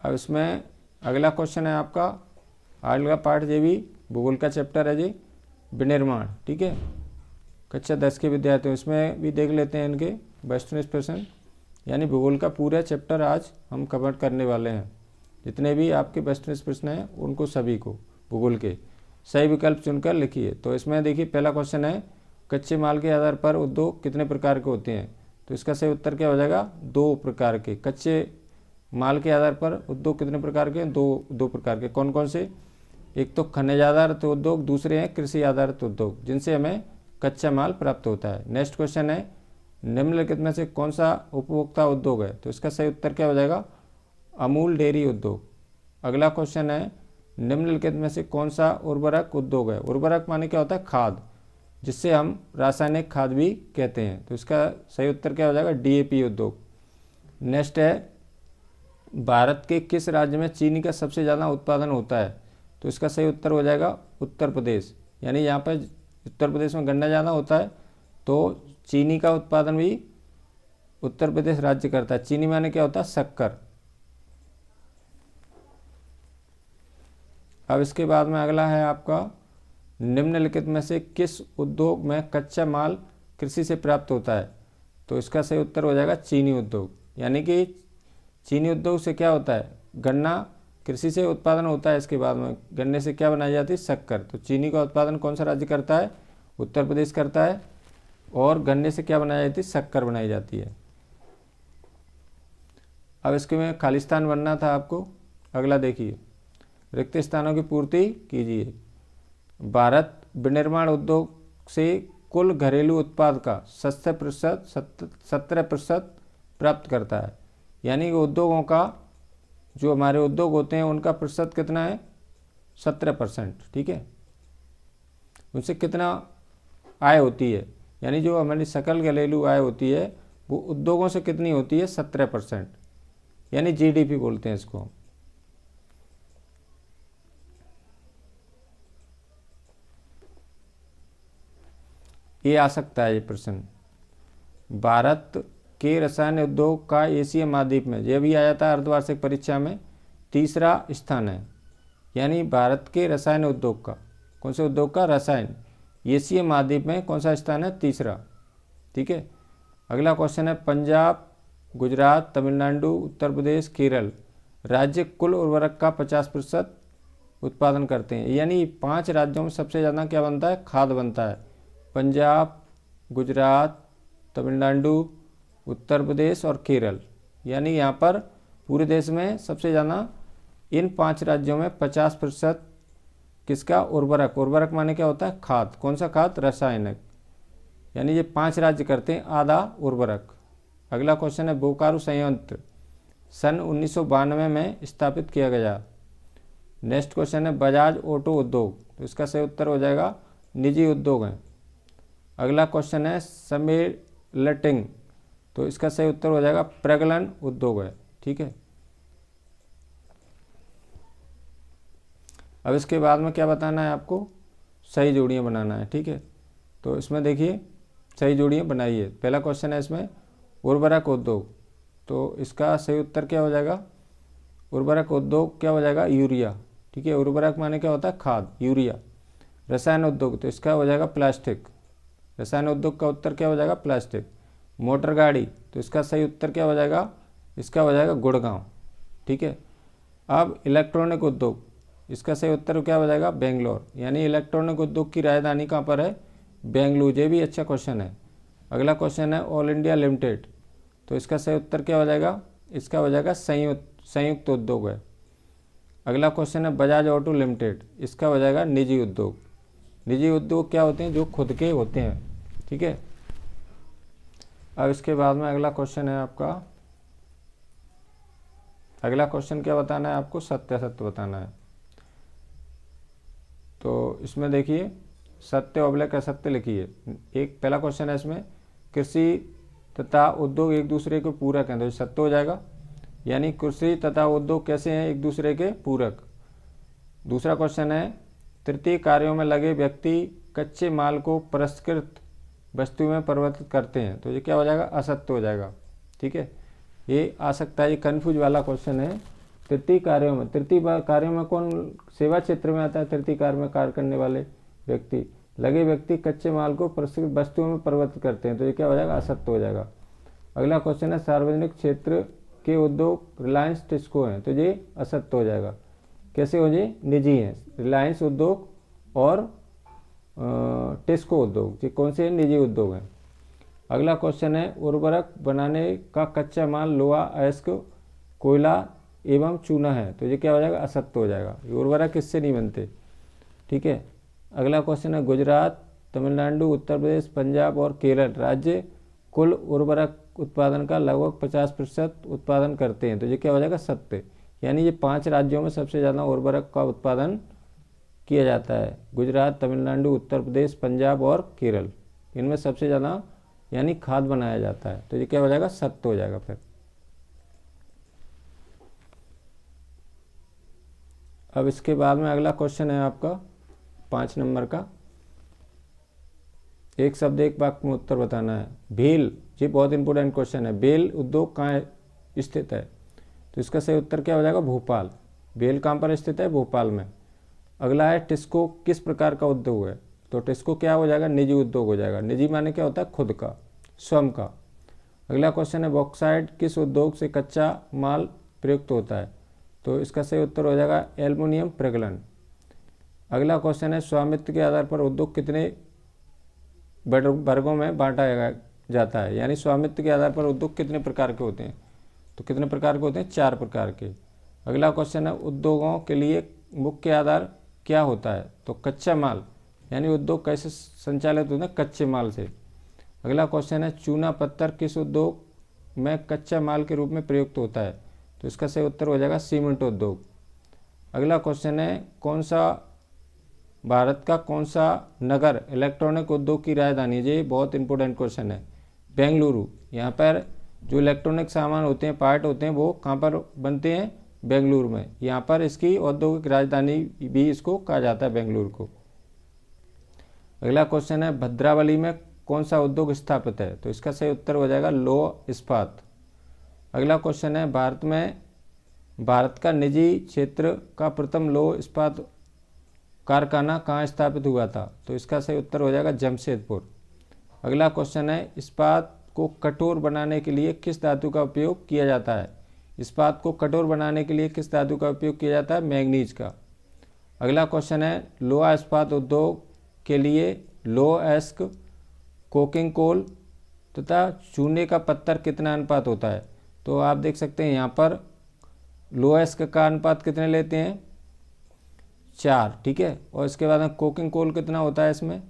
अब इसमें अगला क्वेश्चन है आपका, अगला पार्ट ये भी भूगोल का चैप्टर है जी, विनिर्माण। ठीक है, कक्षा 10 के विद्यार्थियों, इसमें भी देख लेते हैं इनके वेस्टर्न प्रश्न, यानी भूगोल का पूरा चैप्टर आज हम कवर करने वाले हैं। जितने भी आपके वेस्टर्न प्रश्न हैं उनको सभी को भूगोल के सही विकल्प चुनकर लिखिए। तो इसमें देखिए पहला क्वेश्चन है, कच्चे माल के आधार पर उद्योग कितने प्रकार के होते हैं? तो इसका सही उत्तर क्या हो जाएगा? 2 प्रकार के। कच्चे माल के आधार पर उद्योग कितने प्रकार के? दो प्रकार के। कौन कौन से? एक तो खनिज आधारित उद्योग, दूसरे हैं कृषि आधारित उद्योग, जिनसे हमें कच्चा माल प्राप्त होता है। नेक्स्ट क्वेश्चन है, निम्नलिखित में से कौन सा उपभोक्ता उद्योग है? तो इसका सही उत्तर क्या हो जाएगा? अमूल डेयरी उद्योग। अगला क्वेश्चन है, निम्नलिखित में से कौन सा उर्वरक उद्योग है? उर्वरक माने क्या होता है? खाद, जिससे हम रासायनिक खाद भी कहते हैं। तो इसका सही उत्तर क्या हो जाएगा? डीएपी उद्योग। नेक्स्ट है, भारत के किस राज्य में चीनी का सबसे ज़्यादा उत्पादन होता है? तो इसका सही उत्तर हो जाएगा उत्तर प्रदेश। यानी यहाँ पर उत्तर प्रदेश में गन्ना ज़्यादा होता है, तो चीनी का उत्पादन भी उत्तर प्रदेश राज्य करता है। चीनी माने क्या होता है? शक्कर। अब इसके बाद में अगला है आपका, निम्नलिखित में से किस उद्योग में कच्चा माल कृषि से प्राप्त होता है? तो इसका सही उत्तर हो जाएगा चीनी उद्योग। यानी कि चीनी उद्योग से क्या होता है? गन्ना कृषि से उत्पादन होता है, इसके बाद में गन्ने से क्या बनाई जाती है? शक्कर। तो चीनी का उत्पादन कौन सा राज्य करता है? उत्तर प्रदेश करता है। और गन्ने से क्या बनाई जाती है? शक्कर बनाई जाती है। अब इसके में खाली स्थान बनना था आपको। अगला देखिए, रिक्त स्थानों की पूर्ति कीजिए। भारत विनिर्माण उद्योग से कुल घरेलू उत्पाद का 17% प्राप्त करता है। यानी कि उद्योगों का, जो हमारे उद्योग होते हैं उनका प्रतिशत कितना है? 17%। ठीक है, उनसे कितना आय होती है? यानी जो हमारी सकल घरेलू आय होती है वो उद्योगों से कितनी होती है? 17%। यानी जीडीपी बोलते हैं इसको। ये आ सकता है ये प्रश्न। भारत के रसायन उद्योग का एशिया महाद्वीप में, यह भी आया था अर्धवार्षिक परीक्षा में, 3रा स्थान है। यानी भारत के रसायन उद्योग का, कौन से उद्योग का? रसायन। एशिया महाद्वीप में कौन सा स्थान है? 3रा। ठीक है, अगला क्वेश्चन है, पंजाब, गुजरात, तमिलनाडु, उत्तर प्रदेश, केरल राज्य कुल उर्वरक का 50% उत्पादन करते हैं। यानी 5 राज्यों में सबसे ज़्यादा क्या बनता है? खाद बनता है। पंजाब, गुजरात, तमिलनाडु, उत्तर प्रदेश और केरल। यानी यहाँ पर पूरे देश में सबसे ज़्यादा इन 5 राज्यों में 50% किसका? उर्वरक। उर्वरक माने क्या होता है? खाद। कौन सा खाद? रासायनिक। यानी ये 5 राज्य करते हैं आधा उर्वरक। अगला क्वेश्चन है, बोकारो संयंत्र सन 1992 में स्थापित किया गया। नेक्स्ट क्वेश्चन है, बजाज ऑटो उद्योग। तो इसका सही उत्तर हो जाएगा निजी उद्योग हैं। अगला क्वेश्चन है, समेलटिंग। तो इसका सही उत्तर हो जाएगा प्रगलन उद्योग है। ठीक है, अब इसके बाद में क्या बताना है आपको? सही जोड़ियाँ बनाना है। ठीक है, तो इसमें देखिए सही जोड़ियाँ बनाइए। पहला क्वेश्चन है इसमें, उर्वरक उद्योग। तो इसका सही उत्तर क्या हो जाएगा? उर्वरक उद्योग क्या हो जाएगा? यूरिया। ठीक है, उर्वरक माने क्या होता है? खाद, यूरिया। रसायन उद्योग, तो इसका हो जाएगा प्लास्टिक। रसायन उद्योग का उत्तर क्या हो जाएगा? प्लास्टिक। मोटर गाड़ी, तो इसका सही उत्तर क्या हो जाएगा? इसका हो जाएगा गुड़गांव। ठीक है, अब इलेक्ट्रॉनिक उद्योग, इसका सही उत्तर क्या हो जाएगा? बेंगलोर। यानी इलेक्ट्रॉनिक उद्योग की राजधानी कहाँ पर है? बेंगलुरु। ये भी अच्छा क्वेश्चन है। अगला क्वेश्चन है, ऑल इंडिया लिमिटेड। तो इसका सही उत्तर क्या हो जाएगा? इसका हो जाएगा संयुक्त उद्योग है। अगला क्वेश्चन है, बजाज ऑटो लिमिटेड। इसका हो जाएगा निजी उद्योग। निजी उद्योग क्या होते हैं? जो खुद के होते हैं। ठीक है, अब इसके बाद में अगला क्वेश्चन है आपका, अगला क्वेश्चन क्या बताना है आपको? सत्यासत्य बताना है। तो इसमें देखिए सत्य ऑब्लिक असत्य लिखिए। एक पहला क्वेश्चन है इसमें, कृषि तथा उद्योग एक दूसरे के पूरक हैं। तो सत्य हो जाएगा। यानी कृषि तथा उद्योग कैसे हैं? एक दूसरे के पूरक। दूसरा क्वेश्चन है, तृतीय कार्यों में लगे व्यक्ति कच्चे माल को परिष्कृत वस्तु में परिवर्तित करते हैं। तो ये क्या हो जाएगा? असत्य हो जाएगा। ठीक है, ये आ सकता है, ये कन्फ्यूज वाला क्वेश्चन है। तृतीय कार्यों में कौन सेवा क्षेत्र में आता है? तृतीय कार्य में कार्य करने वाले व्यक्ति, लगे व्यक्ति कच्चे माल को प्रस्तुत वस्तुओं में परिवर्तित करते हैं, तो ये क्या हो जाएगा? असत्य हो जाएगा। अगला क्वेश्चन है सार्वजनिक क्षेत्र के उद्योग रिलायंस टिस्को हैं, तो ये असत्य हो जाएगा। कैसे हो जी? निजी हैं। रिलायंस उद्योग और टिस्को उद्योग, ये कौन से निजी उद्योग हैं। अगला क्वेश्चन है उर्वरक बनाने का कच्चा माल लोहा, अयस्क, कोयला एवं चूना है, तो ये क्या हो जाएगा? असत्य हो जाएगा। ये उर्वरक इससे नहीं बनते, ठीक है। अगला क्वेश्चन है गुजरात, तमिलनाडु, उत्तर प्रदेश, पंजाब और केरल राज्य कुल उर्वरक उत्पादन का लगभग 50% उत्पादन करते हैं, तो ये क्या हो जाएगा? सत्य। यानी ये 5 राज्यों में सबसे ज़्यादा उर्वरक का उत्पादन किया जाता है। गुजरात, तमिलनाडु, उत्तर प्रदेश, पंजाब और केरल, इनमें सबसे ज़्यादा यानी खाद बनाया जाता है, तो ये क्या हो जाएगा? सत्य हो जाएगा। फिर अब इसके बाद में अगला क्वेश्चन है आपका 5 नंबर का, एक शब्द एक वाक्य में उत्तर बताना है। भेल, ये बहुत इंपॉर्टेंट क्वेश्चन है। भेल उद्योग कहाँ स्थित है? तो इसका सही उत्तर क्या हो जाएगा? भोपाल। भेल कहाँ पर स्थित है? भोपाल में। अगला है टिस्को किस प्रकार का उद्योग है? तो टिस्को क्या हो जाएगा? निजी उद्योग हो जाएगा। निजी माने क्या होता है? खुद का, स्वयं का। अगला क्वेश्चन है बॉक्साइट किस उद्योग से कच्चा माल प्रयुक्त होता है? तो इसका सही उत्तर हो जाएगा एल्युमिनियम प्रगलन। अगला क्वेश्चन है स्वामित्व के आधार पर उद्योग कितने वर्गों में बांटा जाता है? यानी स्वामित्व के आधार पर उद्योग कितने प्रकार के होते हैं? तो कितने प्रकार के होते हैं? 4 प्रकार के। अगला क्वेश्चन है उद्योगों के लिए मुख्य आधार क्या होता है? तो कच्चा माल, यानी उद्योग कैसे संचालित होते हैं? कच्चे माल से। अगला क्वेश्चन है चूना पत्थर किस उद्योग में कच्चा माल के रूप में प्रयुक्त होता है? तो इसका सही उत्तर हो जाएगा सीमेंट उद्योग। अगला क्वेश्चन है भारत का कौन सा नगर इलेक्ट्रॉनिक उद्योग की राजधानी है? ये बहुत इंपॉर्टेंट क्वेश्चन है। बेंगलुरु। यहाँ पर जो इलेक्ट्रॉनिक सामान होते हैं, पार्ट होते हैं, वो कहाँ पर बनते हैं? बेंगलुरु में। यहाँ पर इसकी औद्योगिक राजधानी भी इसको कहा जाता है, बेंगलुरु को। अगला क्वेश्चन है भद्रावली में कौन सा उद्योग स्थापित है? तो इसका सही उत्तर हो जाएगा लौह इस्पात। अगला क्वेश्चन है भारत का निजी क्षेत्र का प्रथम लौह इस्पात कारखाना कहाँ स्थापित हुआ था? तो इसका सही उत्तर हो जाएगा जमशेदपुर। अगला क्वेश्चन है इस्पात को कठोर बनाने के लिए किस धातु का उपयोग किया जाता है? इस्पात को कठोर बनाने के लिए किस धातु का उपयोग किया जाता है? मैंगनीज का। अगला क्वेश्चन है लोहा इस्पात उद्योग के लिए लौह अयस्क, कोकिंग कोल तथा चूने का पत्थर कितना अनुपात होता है? तो आप देख सकते हैं यहाँ पर लौह अयस्क का अनुपात कितने लेते हैं? 4, ठीक है। और इसके बाद में कोकिंग कोल कितना होता है इसमें?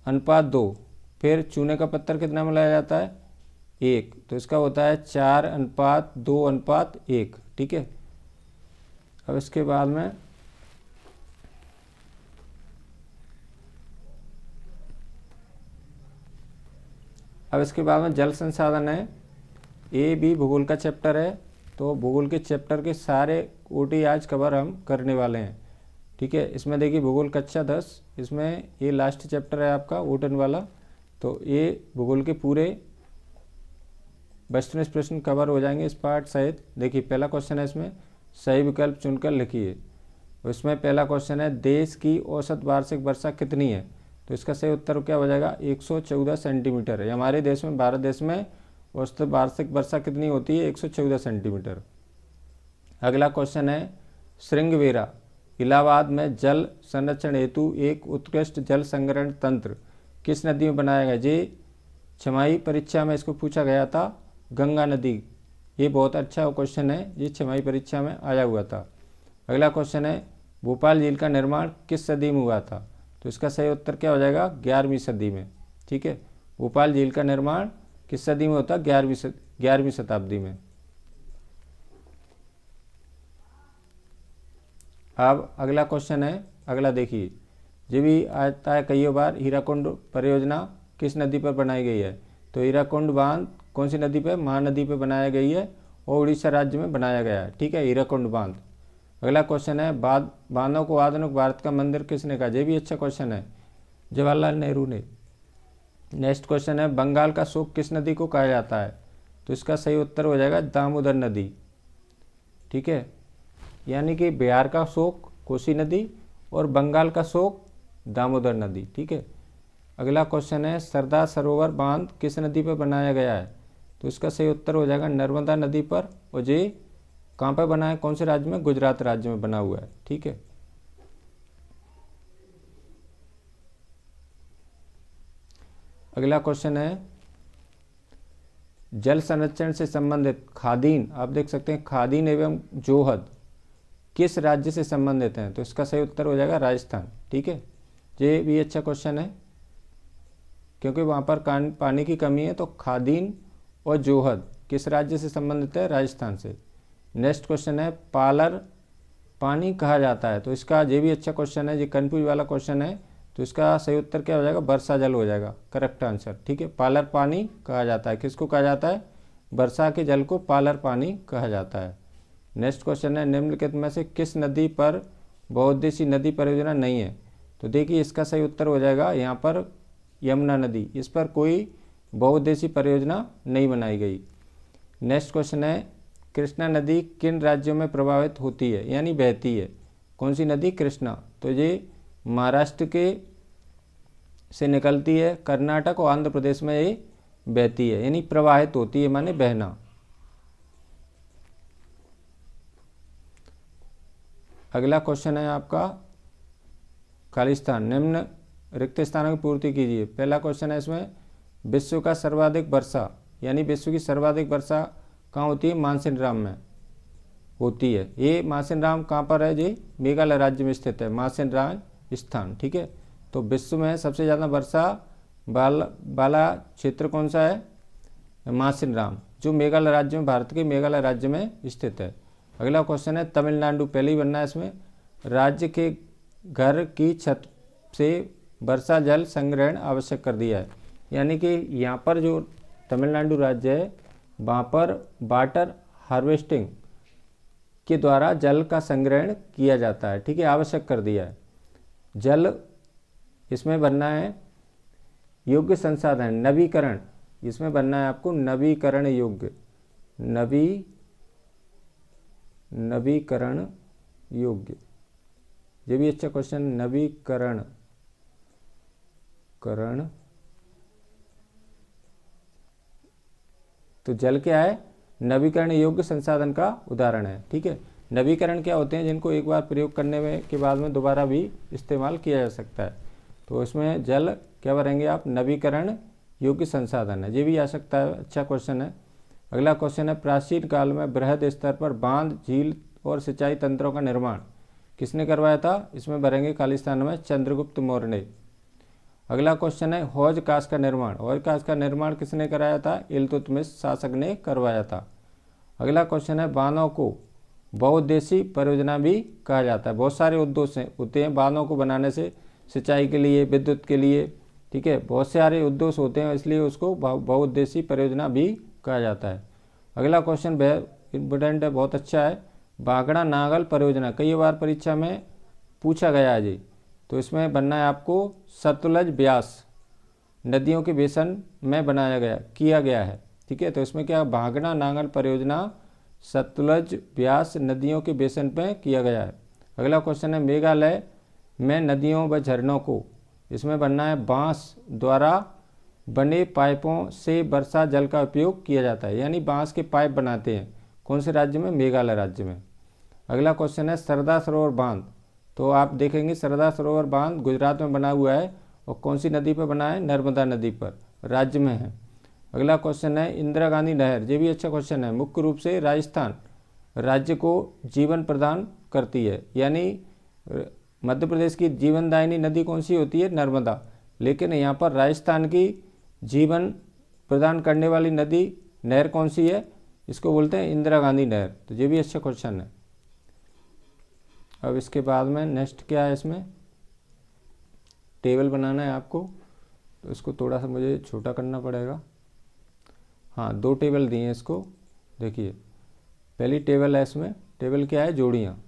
अनुपात 2। फिर चूने का पत्थर कितना मिलाया जाता है? 1। तो इसका होता है 4:2:1, ठीक है। अब इसके बाद में जल संसाधन है। ए बी भूगोल का चैप्टर है, तो भूगोल के चैप्टर के सारे ओटी आज कवर हम करने वाले हैं, ठीक है। इसमें देखिए भूगोल कक्षा 10, इसमें ये लास्ट चैप्टर है आपका ओटन वाला, तो ये भूगोल के पूरे वेस्टर्न प्रश्न कवर हो जाएंगे इस पार्ट सहित। देखिए पहला क्वेश्चन है, इसमें सही विकल्प चुनकर लिखिए। इसमें पहला क्वेश्चन है देश की औसत वार्षिक वर्षा कितनी है? तो इसका सही उत्तर क्या हो जाएगा? 114 सेंटीमीटर है। हमारे देश में, भारत देश में औसत वार्षिक वर्षा कितनी होती है? 114 सेंटीमीटर। अगला क्वेश्चन है श्रृंगबेरा इलाहाबाद में जल संरक्षण हेतु एक उत्कृष्ट जल संग्रहण तंत्र किस नदी में बनाया गया? ये छमाही परीक्षा में इसको पूछा गया था, गंगा नदी। ये बहुत अच्छा क्वेश्चन है, ये छमाही परीक्षा में आया हुआ था। अगला क्वेश्चन है भोपाल झील का निर्माण किस सदी में हुआ था? तो इसका सही उत्तर क्या हो जाएगा? 11वीं सदी में, ठीक है। भोपाल झील का निर्माण किस सदी में होता है? 11वीं शताब्दी में। अब अगला क्वेश्चन है, अगला देखिए, जो भी आता है कई बार, हीराकुंड परियोजना किस नदी पर बनाई गई है? तो हीराकुंड बांध कौन सी नदी पर? महानदी पर बनाया गई है और उड़ीसा राज्य में बनाया गया है, ठीक है, हीराकुंड बांध। अगला क्वेश्चन है बांधों को आधुनिक भारत का मंदिर किसने कहा? ये भी अच्छा क्वेश्चन है, जवाहरलाल नेहरू ने। नेक्स्ट क्वेश्चन है बंगाल का शोक किस नदी को कहा जाता है? तो इसका सही उत्तर हो जाएगा दामोदर नदी, ठीक है। यानी कि बिहार का शोक कोसी नदी और बंगाल का शोक दामोदर नदी। ठीक है। अगला क्वेश्चन है सरदार सरोवर बांध किस नदी पर बनाया गया है? तो इसका सही उत्तर हो जाएगा नर्मदा नदी पर। और ये कहाँ पर बना है, कौन से राज्य में? गुजरात राज्य में बना हुआ है। ठीक है। अगला क्वेश्चन है जल संरक्षण से संबंधित खादीन, आप देख सकते हैं खादीन एवं जोहद किस राज्य से संबंधित हैं? तो इसका सही उत्तर हो जाएगा राजस्थान। ठीक है। ये भी अच्छा क्वेश्चन है क्योंकि वहाँ पर पानी की कमी है। तो खादीन और जोहद किस राज्य से संबंधित है? राजस्थान से। नेक्स्ट क्वेश्चन है पालर पानी कहा जाता है? तो इसका ये भी अच्छा क्वेश्चन है, ये कन्फ्यूज वाला क्वेश्चन है। तो इसका सही उत्तर क्या हो जाएगा? वर्षा जल हो जाएगा, करेक्ट आंसर। ठीक है। पालर पानी कहा जाता है, किसको कहा जाता है? वर्षा के जल को पालर पानी कहा जाता है। नेक्स्ट क्वेश्चन है निम्नलिखित में से किस नदी पर बहुउद्देशीय नदी परियोजना नहीं है? तो देखिए इसका सही उत्तर हो जाएगा यहाँ पर यमुना नदी, इस पर कोई बहुउद्देशीय परियोजना नहीं बनाई गई। नेक्स्ट क्वेश्चन है कृष्णा नदी किन राज्यों में प्रभावित होती है यानी बहती है? कौन सी नदी? कृष्णा। तो ये महाराष्ट्र के से निकलती है, कर्नाटक और आंध्र प्रदेश में ये बहती है, यानी प्रवाहित होती है माने बहना। अगला क्वेश्चन है आपका खाली स्थान, निम्न रिक्त स्थानों की पूर्ति कीजिए। पहला क्वेश्चन है इसमें विश्व का सर्वाधिक वर्षा यानी विश्व की सर्वाधिक वर्षा कहाँ होती है? मानसिन राम में होती है। ये मानसिन राम कहाँ पर है? जी मेघालय राज्य में स्थित है मानसिन राम स्थान। ठीक है। तो विश्व में सबसे ज़्यादा वर्षा वाला क्षेत्र कौन सा है? मानसिन राम, जो मेघालय राज्य में, भारत के मेघालय राज्य में स्थित है। अगला क्वेश्चन है तमिलनाडु, पहले ही बनना है इसमें, राज्य के घर की छत से वर्षा जल संग्रहण आवश्यक कर दिया है। यानी कि यहाँ पर जो तमिलनाडु राज्य है वहाँ पर वाटर हार्वेस्टिंग के द्वारा जल का संग्रहण किया जाता है। ठीक है, आवश्यक कर दिया है। जल इसमें बनना है योग्य संसाधन, नवीकरण, इसमें बनना है आपको नवीकरण योग्य, नवीकरण योग्य। ये भी अच्छा क्वेश्चन, नवीकरण तो जल क्या है? नवीकरण योग्य संसाधन का उदाहरण है। ठीक है। नवीकरण क्या होते हैं? जिनको एक बार प्रयोग करने में के बाद में दोबारा भी इस्तेमाल किया जा सकता है। तो इसमें जल क्या भरेंगे आप? नवीकरण योग्य संसाधन है। ये भी आ सकता है, अच्छा क्वेश्चन है। अगला क्वेश्चन है प्राचीन काल में बृहद स्तर पर बांध, झील और सिंचाई तंत्रों का निर्माण किसने करवाया था? इसमें भरेंगे खालिस्तान में चंद्रगुप्त मौर्य ने। अगला क्वेश्चन है हौज कास का निर्माण, हौज कास का निर्माण किसने कराया था? इल्तुतमिश शासक ने करवाया था। अगला क्वेश्चन है बांधों को बहुउद्देशीय परियोजना भी कहा जाता है। बहुत सारे उद्देश्य होते हैं बांधों को बनाने से, सिंचाई के लिए, विद्युत के लिए। ठीक है, बहुत सारे उद्देश्य होते हैं, इसलिए उसको बहुउद्देशीय परियोजना भी कहा जाता है। अगला क्वेश्चन इम्पोर्टेंट है, बहुत अच्छा है, बागड़ा नागल परियोजना कई बार परीक्षा में पूछा गया है जी। तो इसमें बनना है आपको सतलज ब्यास नदियों के बेसन में किया गया है। ठीक है, तो इसमें क्या बागड़ा नागल परियोजना सतलज ब्यास नदियों के बेसन पे किया गया है। अगला क्वेश्चन है मेघालय में नदियों व झरनों को, इसमें बनना है बांस द्वारा बने पाइपों से वर्षा जल का उपयोग किया जाता है, यानी बांस के पाइप बनाते हैं। कौन से राज्य में? मेघालय राज्य में। अगला क्वेश्चन है सरदार सरोवर बांध, तो आप देखेंगे सरदार सरोवर बांध गुजरात में बना हुआ है और कौन सी नदी पर बना है? नर्मदा नदी पर, राज्य में है। अगला क्वेश्चन है इंदिरा गांधी नहर, ये भी अच्छा क्वेश्चन है, मुख्य रूप से राजस्थान राज्य को जीवन प्रदान करती है, यानी मध्य प्रदेश की जीवनदायिनी नदी कौन सी होती है? नर्मदा, लेकिन यहाँ पर राजस्थान की जीवन प्रदान करने वाली नदी नहर कौन सी है? इसको बोलते हैं इंदिरा गांधी नहर। तो ये भी अच्छा क्वेश्चन है। अब इसके बाद में नेक्स्ट क्या है, इसमें टेबल बनाना है आपको, तो इसको थोड़ा सा मुझे छोटा करना पड़ेगा। हाँ, 2 टेबल दिए हैं इसको, देखिए पहली टेबल है, इसमें टेबल क्या है? जोड़ियाँ।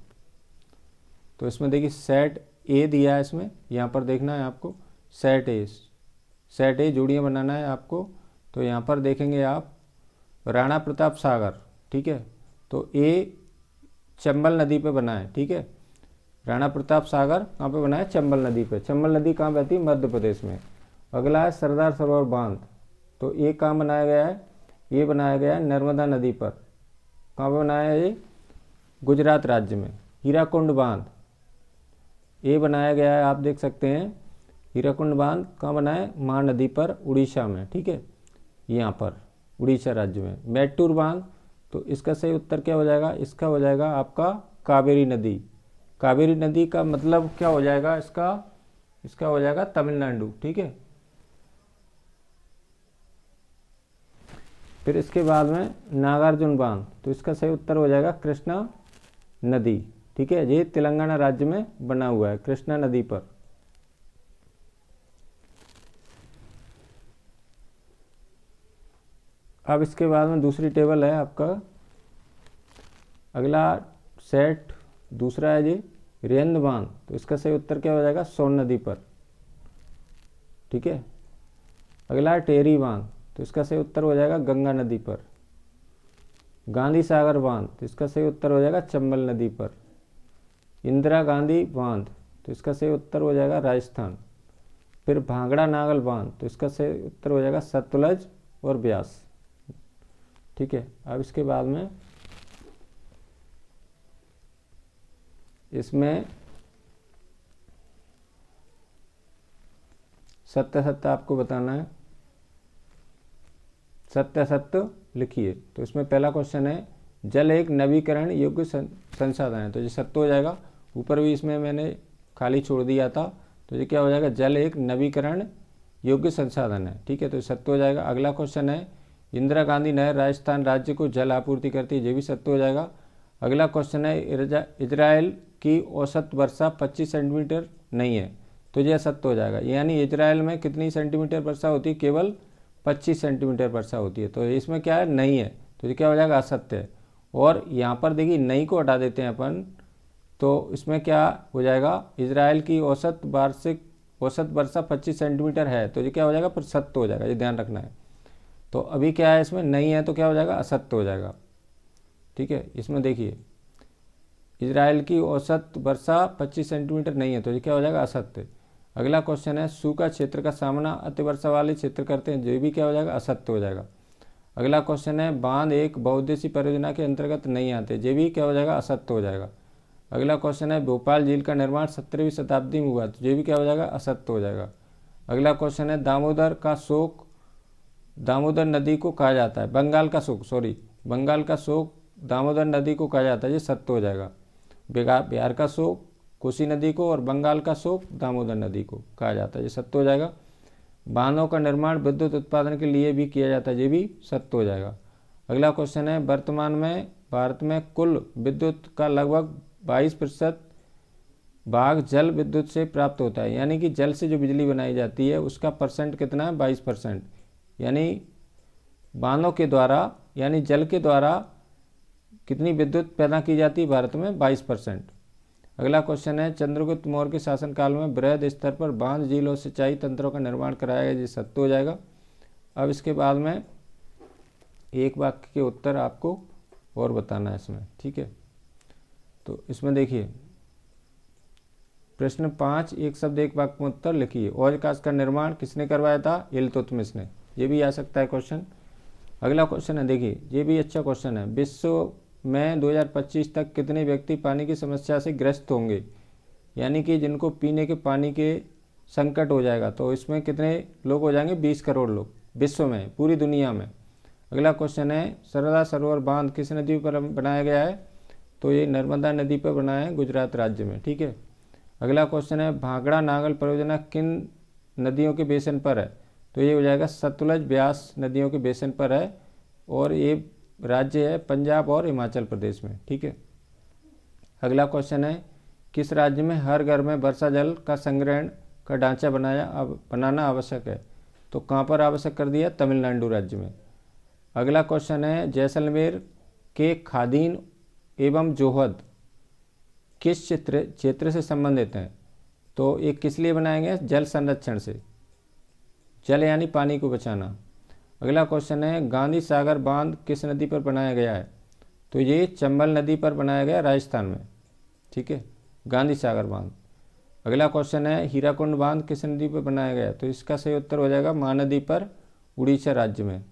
तो इसमें देखिए सेट ए दिया है, इसमें यहाँ पर देखना है आपको सेट ए जोड़ियाँ बनाना है आपको। तो यहाँ पर देखेंगे आप राणा प्रताप सागर, ठीक है, तो ए चंबल नदी पे बना है। ठीक है, राणा प्रताप सागर कहाँ पे बना है? चंबल नदी पे। चंबल नदी कहाँ बहती है? मध्य प्रदेश में। अगला है सरदार सरोवर बांध, तो ये कहाँ बनाया गया है? ये बनाया गया है नर्मदा नदी पर। कहाँ पे बनाया है ये? गुजरात राज्य में। हीराकुंड बांध ये बनाया गया है, आप देख सकते हैं। हीराकुंड बांध कहाँ बना है? महानदी पर, उड़ीसा में। ठीक है, यहाँ पर उड़ीसा राज्य में। मैटूर बांध, तो इसका सही उत्तर क्या हो जाएगा? इसका हो जाएगा आपका कावेरी नदी। कावेरी नदी का मतलब क्या हो जाएगा? इसका हो जाएगा तमिलनाडु। ठीक है, फिर इसके बाद में नागार्जुन बांध, तो इसका सही उत्तर हो जाएगा कृष्णा नदी। ठीक है, ये तेलंगाना राज्य में बना हुआ है, कृष्णा नदी पर। अब इसके बाद में दूसरी टेबल है आपका, अगला सेट दूसरा है जी रेंद बांध, तो इसका सही उत्तर क्या हो जाएगा? सोन नदी पर। ठीक है, अगला है टेरी बांध, तो इसका सही उत्तर हो जाएगा गंगा नदी पर। गांधी सागर बांध, तो इसका सही उत्तर हो जाएगा चंबल नदी पर। इंदिरा गांधी बांध, तो इसका सही उत्तर हो जाएगा राजस्थान। फिर भांगड़ा नागल बांध, तो इसका सही उत्तर हो जाएगा सतलज और ब्यास। ठीक है, अब इसके बाद में इसमें सत्य सत्य आपको बताना है। सत्य सत्य लिखिए। तो इसमें पहला क्वेश्चन है, जल एक नवीकरण योग्य संसाधन है, तो ये सत्य हो जाएगा। ऊपर भी इसमें मैंने खाली छोड़ दिया था, तो ये क्या हो जाएगा? जल एक नवीकरण योग्य संसाधन है। ठीक है, तो सत्य हो जाएगा। अगला क्वेश्चन है, इंदिरा गांधी नहर राजस्थान राज्य को जल आपूर्ति करती है, ये भी सत्य हो जाएगा। अगला क्वेश्चन है, इजराइल की औसत वर्षा 25 सेंटीमीटर नहीं है, तो यह सत्य हो जाएगा। यानी इजराइल में कितनी सेंटीमीटर वर्षा होती है? केवल 25 सेंटीमीटर वर्षा होती है, तो इसमें क्या है? नहीं है, तो ये क्या हो जाएगा? असत्य है। और यहाँ पर देखिए नहीं को हटा देते हैं अपन, तो इसमें क्या हो जाएगा? इजराइल की औसत वर्षा 25 सेंटीमीटर है, तो ये क्या हो जाएगा? फिर सत्य हो जाएगा, ये ध्यान रखना है। तो अभी क्या है इसमें? नहीं है, तो क्या हो जाएगा? असत्य हो जाएगा। ठीक है, इसमें देखिए इजराइल की औसत वर्षा 25 सेंटीमीटर नहीं है, तो ये क्या हो जाएगा? असत्य। अगला क्वेश्चन है, सूखा क्षेत्र का सामना अतिवर्षा वाले क्षेत्र करते हैं, जो भी क्या हो जाएगा? असत्य हो जाएगा। अगला क्वेश्चन है, बांध एक बहुउद्देशीय परियोजना के अंतर्गत नहीं आते, ये भी क्या हो जाएगा? असत्य हो जाएगा। अगला क्वेश्चन है, भोपाल झील का निर्माण 17वीं शताब्दी में हुआ, तो ये भी क्या हो जाएगा? असत्य हो जाएगा। अगला क्वेश्चन है, दामोदर नदी को कहा जाता है, बंगाल का शोक दामोदर नदी को कहा जाता है, ये सत्य हो जाएगा। बिहार का शोक कोसी नदी को और बंगाल का शोक दामोदर नदी को कहा जाता है, ये सत्य हो जाएगा। बांधों का निर्माण विद्युत उत्पादन के लिए भी किया जाता है, ये भी सत्य हो जाएगा। अगला क्वेश्चन है, वर्तमान में भारत में कुल विद्युत का लगभग 22% भाग जल विद्युत से प्राप्त होता है, यानी कि जल से जो बिजली बनाई जाती है उसका परसेंट कितना है? 22%। यानी बांधों के द्वारा यानी जल के द्वारा कितनी विद्युत पैदा की जाती है भारत में? 22%। अगला क्वेश्चन है, चंद्रगुप्त मौर्य के शासनकाल में बृहद स्तर पर बांध, झील और सिंचाई तंत्रों का निर्माण कराया गया, ये सत्य हो जाएगा। अब इसके बाद में एक वाक्य के उत्तर आपको और बताना है इसमें। ठीक है, तो इसमें देखिए प्रश्न 5, एक शब्द एक वाक्य में उत्तर लिखिए। औजकाश का निर्माण किसने करवाया था? इल्तुतमिश ने, ये भी आ सकता है क्वेश्चन। अगला क्वेश्चन है, देखिए ये भी अच्छा क्वेश्चन है, विश्व में 2025 तक कितने व्यक्ति पानी की समस्या से ग्रस्त होंगे, यानी कि जिनको पीने के पानी के संकट हो जाएगा, तो इसमें कितने लोग हो जाएंगे? 20 करोड़ लोग विश्व में, पूरी दुनिया में। अगला क्वेश्चन है, सरदार सरोवर बांध किस नदी पर बनाया गया है? तो ये नर्मदा नदी पर बनाया है, गुजरात राज्य में। ठीक है, अगला क्वेश्चन है, भांगड़ा नागल परियोजना किन नदियों के बेसिन पर है? तो ये हो जाएगा सतलज ब्यास नदियों के बेसिन पर है, और ये राज्य है पंजाब और हिमाचल प्रदेश में। ठीक है, अगला क्वेश्चन है, किस राज्य में हर घर में वर्षा जल का संग्रहण का ढांचा बनाना आवश्यक है? तो कहाँ पर आवश्यक कर दिया? तमिलनाडु राज्य में। अगला क्वेश्चन है, जैसलमेर के खादीन एवं जोहद किस क्षेत्र से संबंधित हैं? तो ये किस लिए बनाए गए? जल संरक्षण से, जल यानी पानी को बचाना। अगला क्वेश्चन है, गांधी सागर बांध किस नदी पर बनाया गया है? तो ये चंबल नदी पर बनाया गया राजस्थान में, ठीक है, गांधी सागर बांध। अगला क्वेश्चन है हीराकुंड बांध किस नदी पर बनाया गया, तो इसका सही उत्तर हो जाएगा महानदी पर, उड़ीसा राज्य में।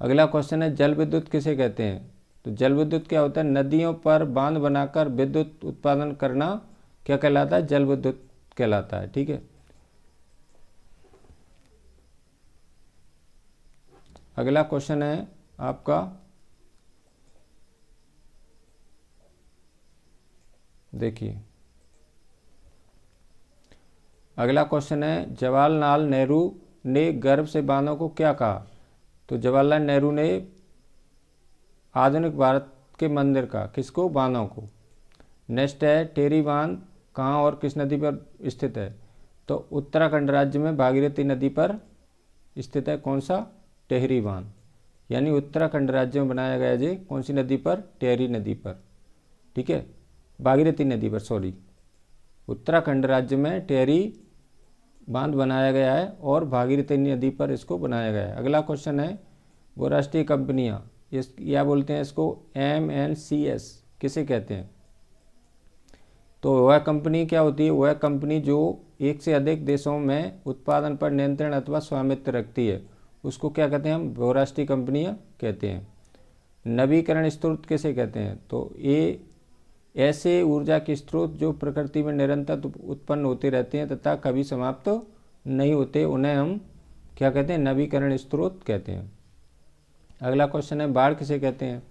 अगला क्वेश्चन है जल विद्युत किसे कहते हैं, तो जल विद्युत क्या होता है, नदियों पर बांध बनाकर विद्युत उत्पादन करना क्या कहलाता है, जल विद्युत कहलाता है, ठीक है। अगला क्वेश्चन है आपका, देखिए अगला क्वेश्चन है जवाहरलाल नेहरू ने गर्भ से बांधों को क्या कहा, तो जवाहरलाल नेहरू ने आधुनिक भारत के मंदिर का, किसको, बांधों को। नेक्स्ट है टेहरी बांध कहाँ और किस नदी पर स्थित है, तो उत्तराखंड राज्य में भागीरथी नदी पर स्थित है। कौन सा, टेहरी बांध, यानी उत्तराखंड राज्य में बनाया गया जी, कौन सी नदी पर, टेहरी नदी पर, ठीक है, भागीरथी नदी पर, सॉरी, उत्तराखंड राज्य में टेहरी बांध बनाया गया है और भागीरथी नदी पर इसको बनाया गया है। अगला क्वेश्चन है बहुराष्ट्रीय कंपनियां, या बोलते हैं इसको MNCs किसे कहते हैं, तो वह कंपनी क्या होती है, वह कंपनी जो एक से अधिक देशों में उत्पादन पर नियंत्रण अथवा स्वामित्व रखती है, उसको क्या कहते हैं हम, बहुराष्ट्रीय कंपनियां कहते हैं। नवीकरण स्रोत किसे कहते हैं, तो ये ऐसे ऊर्जा के स्रोत जो प्रकृति में निरंतर उत्पन्न होते रहते हैं तथा कभी समाप्त नहीं होते, उन्हें हम क्या कहते हैं, नवीकरण स्रोत कहते हैं। अगला क्वेश्चन है बाढ़ किसे कहते हैं,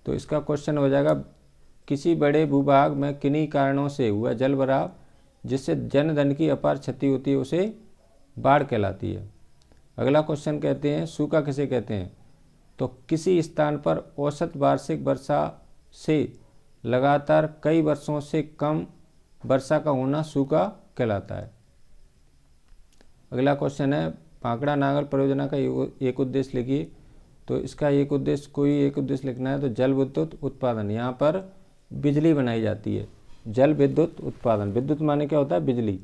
तो इसका क्वेश्चन हो जाएगा किसी बड़े भूभाग में किन्हीं कारणों से हुआ जल भराव जिससे जनधन की अपार क्षति होती है, उसे बाढ़ कहलाती है। अगला क्वेश्चन कहते हैं सूखा किसे कहते हैं, तो किसी स्थान पर औसत वार्षिक वर्षा से लगातार कई वर्षों से कम वर्षा का होना सूखा कहलाता है। अगला क्वेश्चन है भाखड़ा नागल परियोजना का एक उद्देश्य लिखिए, तो इसका एक उद्देश्य, कोई एक उद्देश्य लिखना है, तो जल विद्युत उत्पादन, यहाँ पर बिजली बनाई जाती है, जल विद्युत उत्पादन, विद्युत माने क्या होता है, बिजली।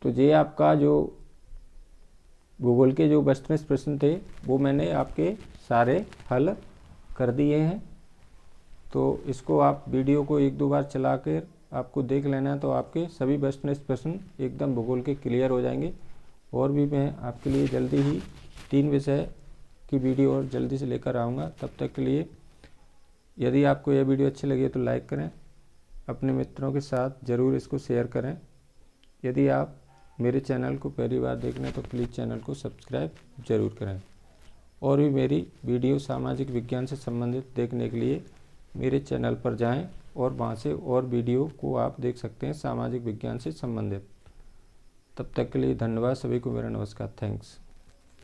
तो ये आपका जो भूगोल के जो वेस्टर्न प्रश्न थे वो मैंने आपके सारे हल कर दिए हैं, तो इसको आप वीडियो को एक दो बार चला कर आपको देख लेना है, तो आपके सभी वेस्टर्न प्रश्न एकदम भूगोल के क्लियर हो जाएंगे। और भी मैं आपके लिए जल्दी ही 3 विषय की वीडियो और जल्दी से लेकर आऊँगा। तब तक के लिए यदि आपको यह वीडियो अच्छी लगी तो लाइक करें, अपने मित्रों के साथ ज़रूर इसको शेयर करें। यदि आप मेरे चैनल को पहली बार देख रहे हैं तो प्लीज़ चैनल को सब्सक्राइब जरूर करें। और भी मेरी वीडियो सामाजिक विज्ञान से संबंधित देखने के लिए मेरे चैनल पर जाएं और वहां से और वीडियो को आप देख सकते हैं सामाजिक विज्ञान से संबंधित। तब तक के लिए धन्यवाद, सभी को मेरा नमस्कार, थैंक्स।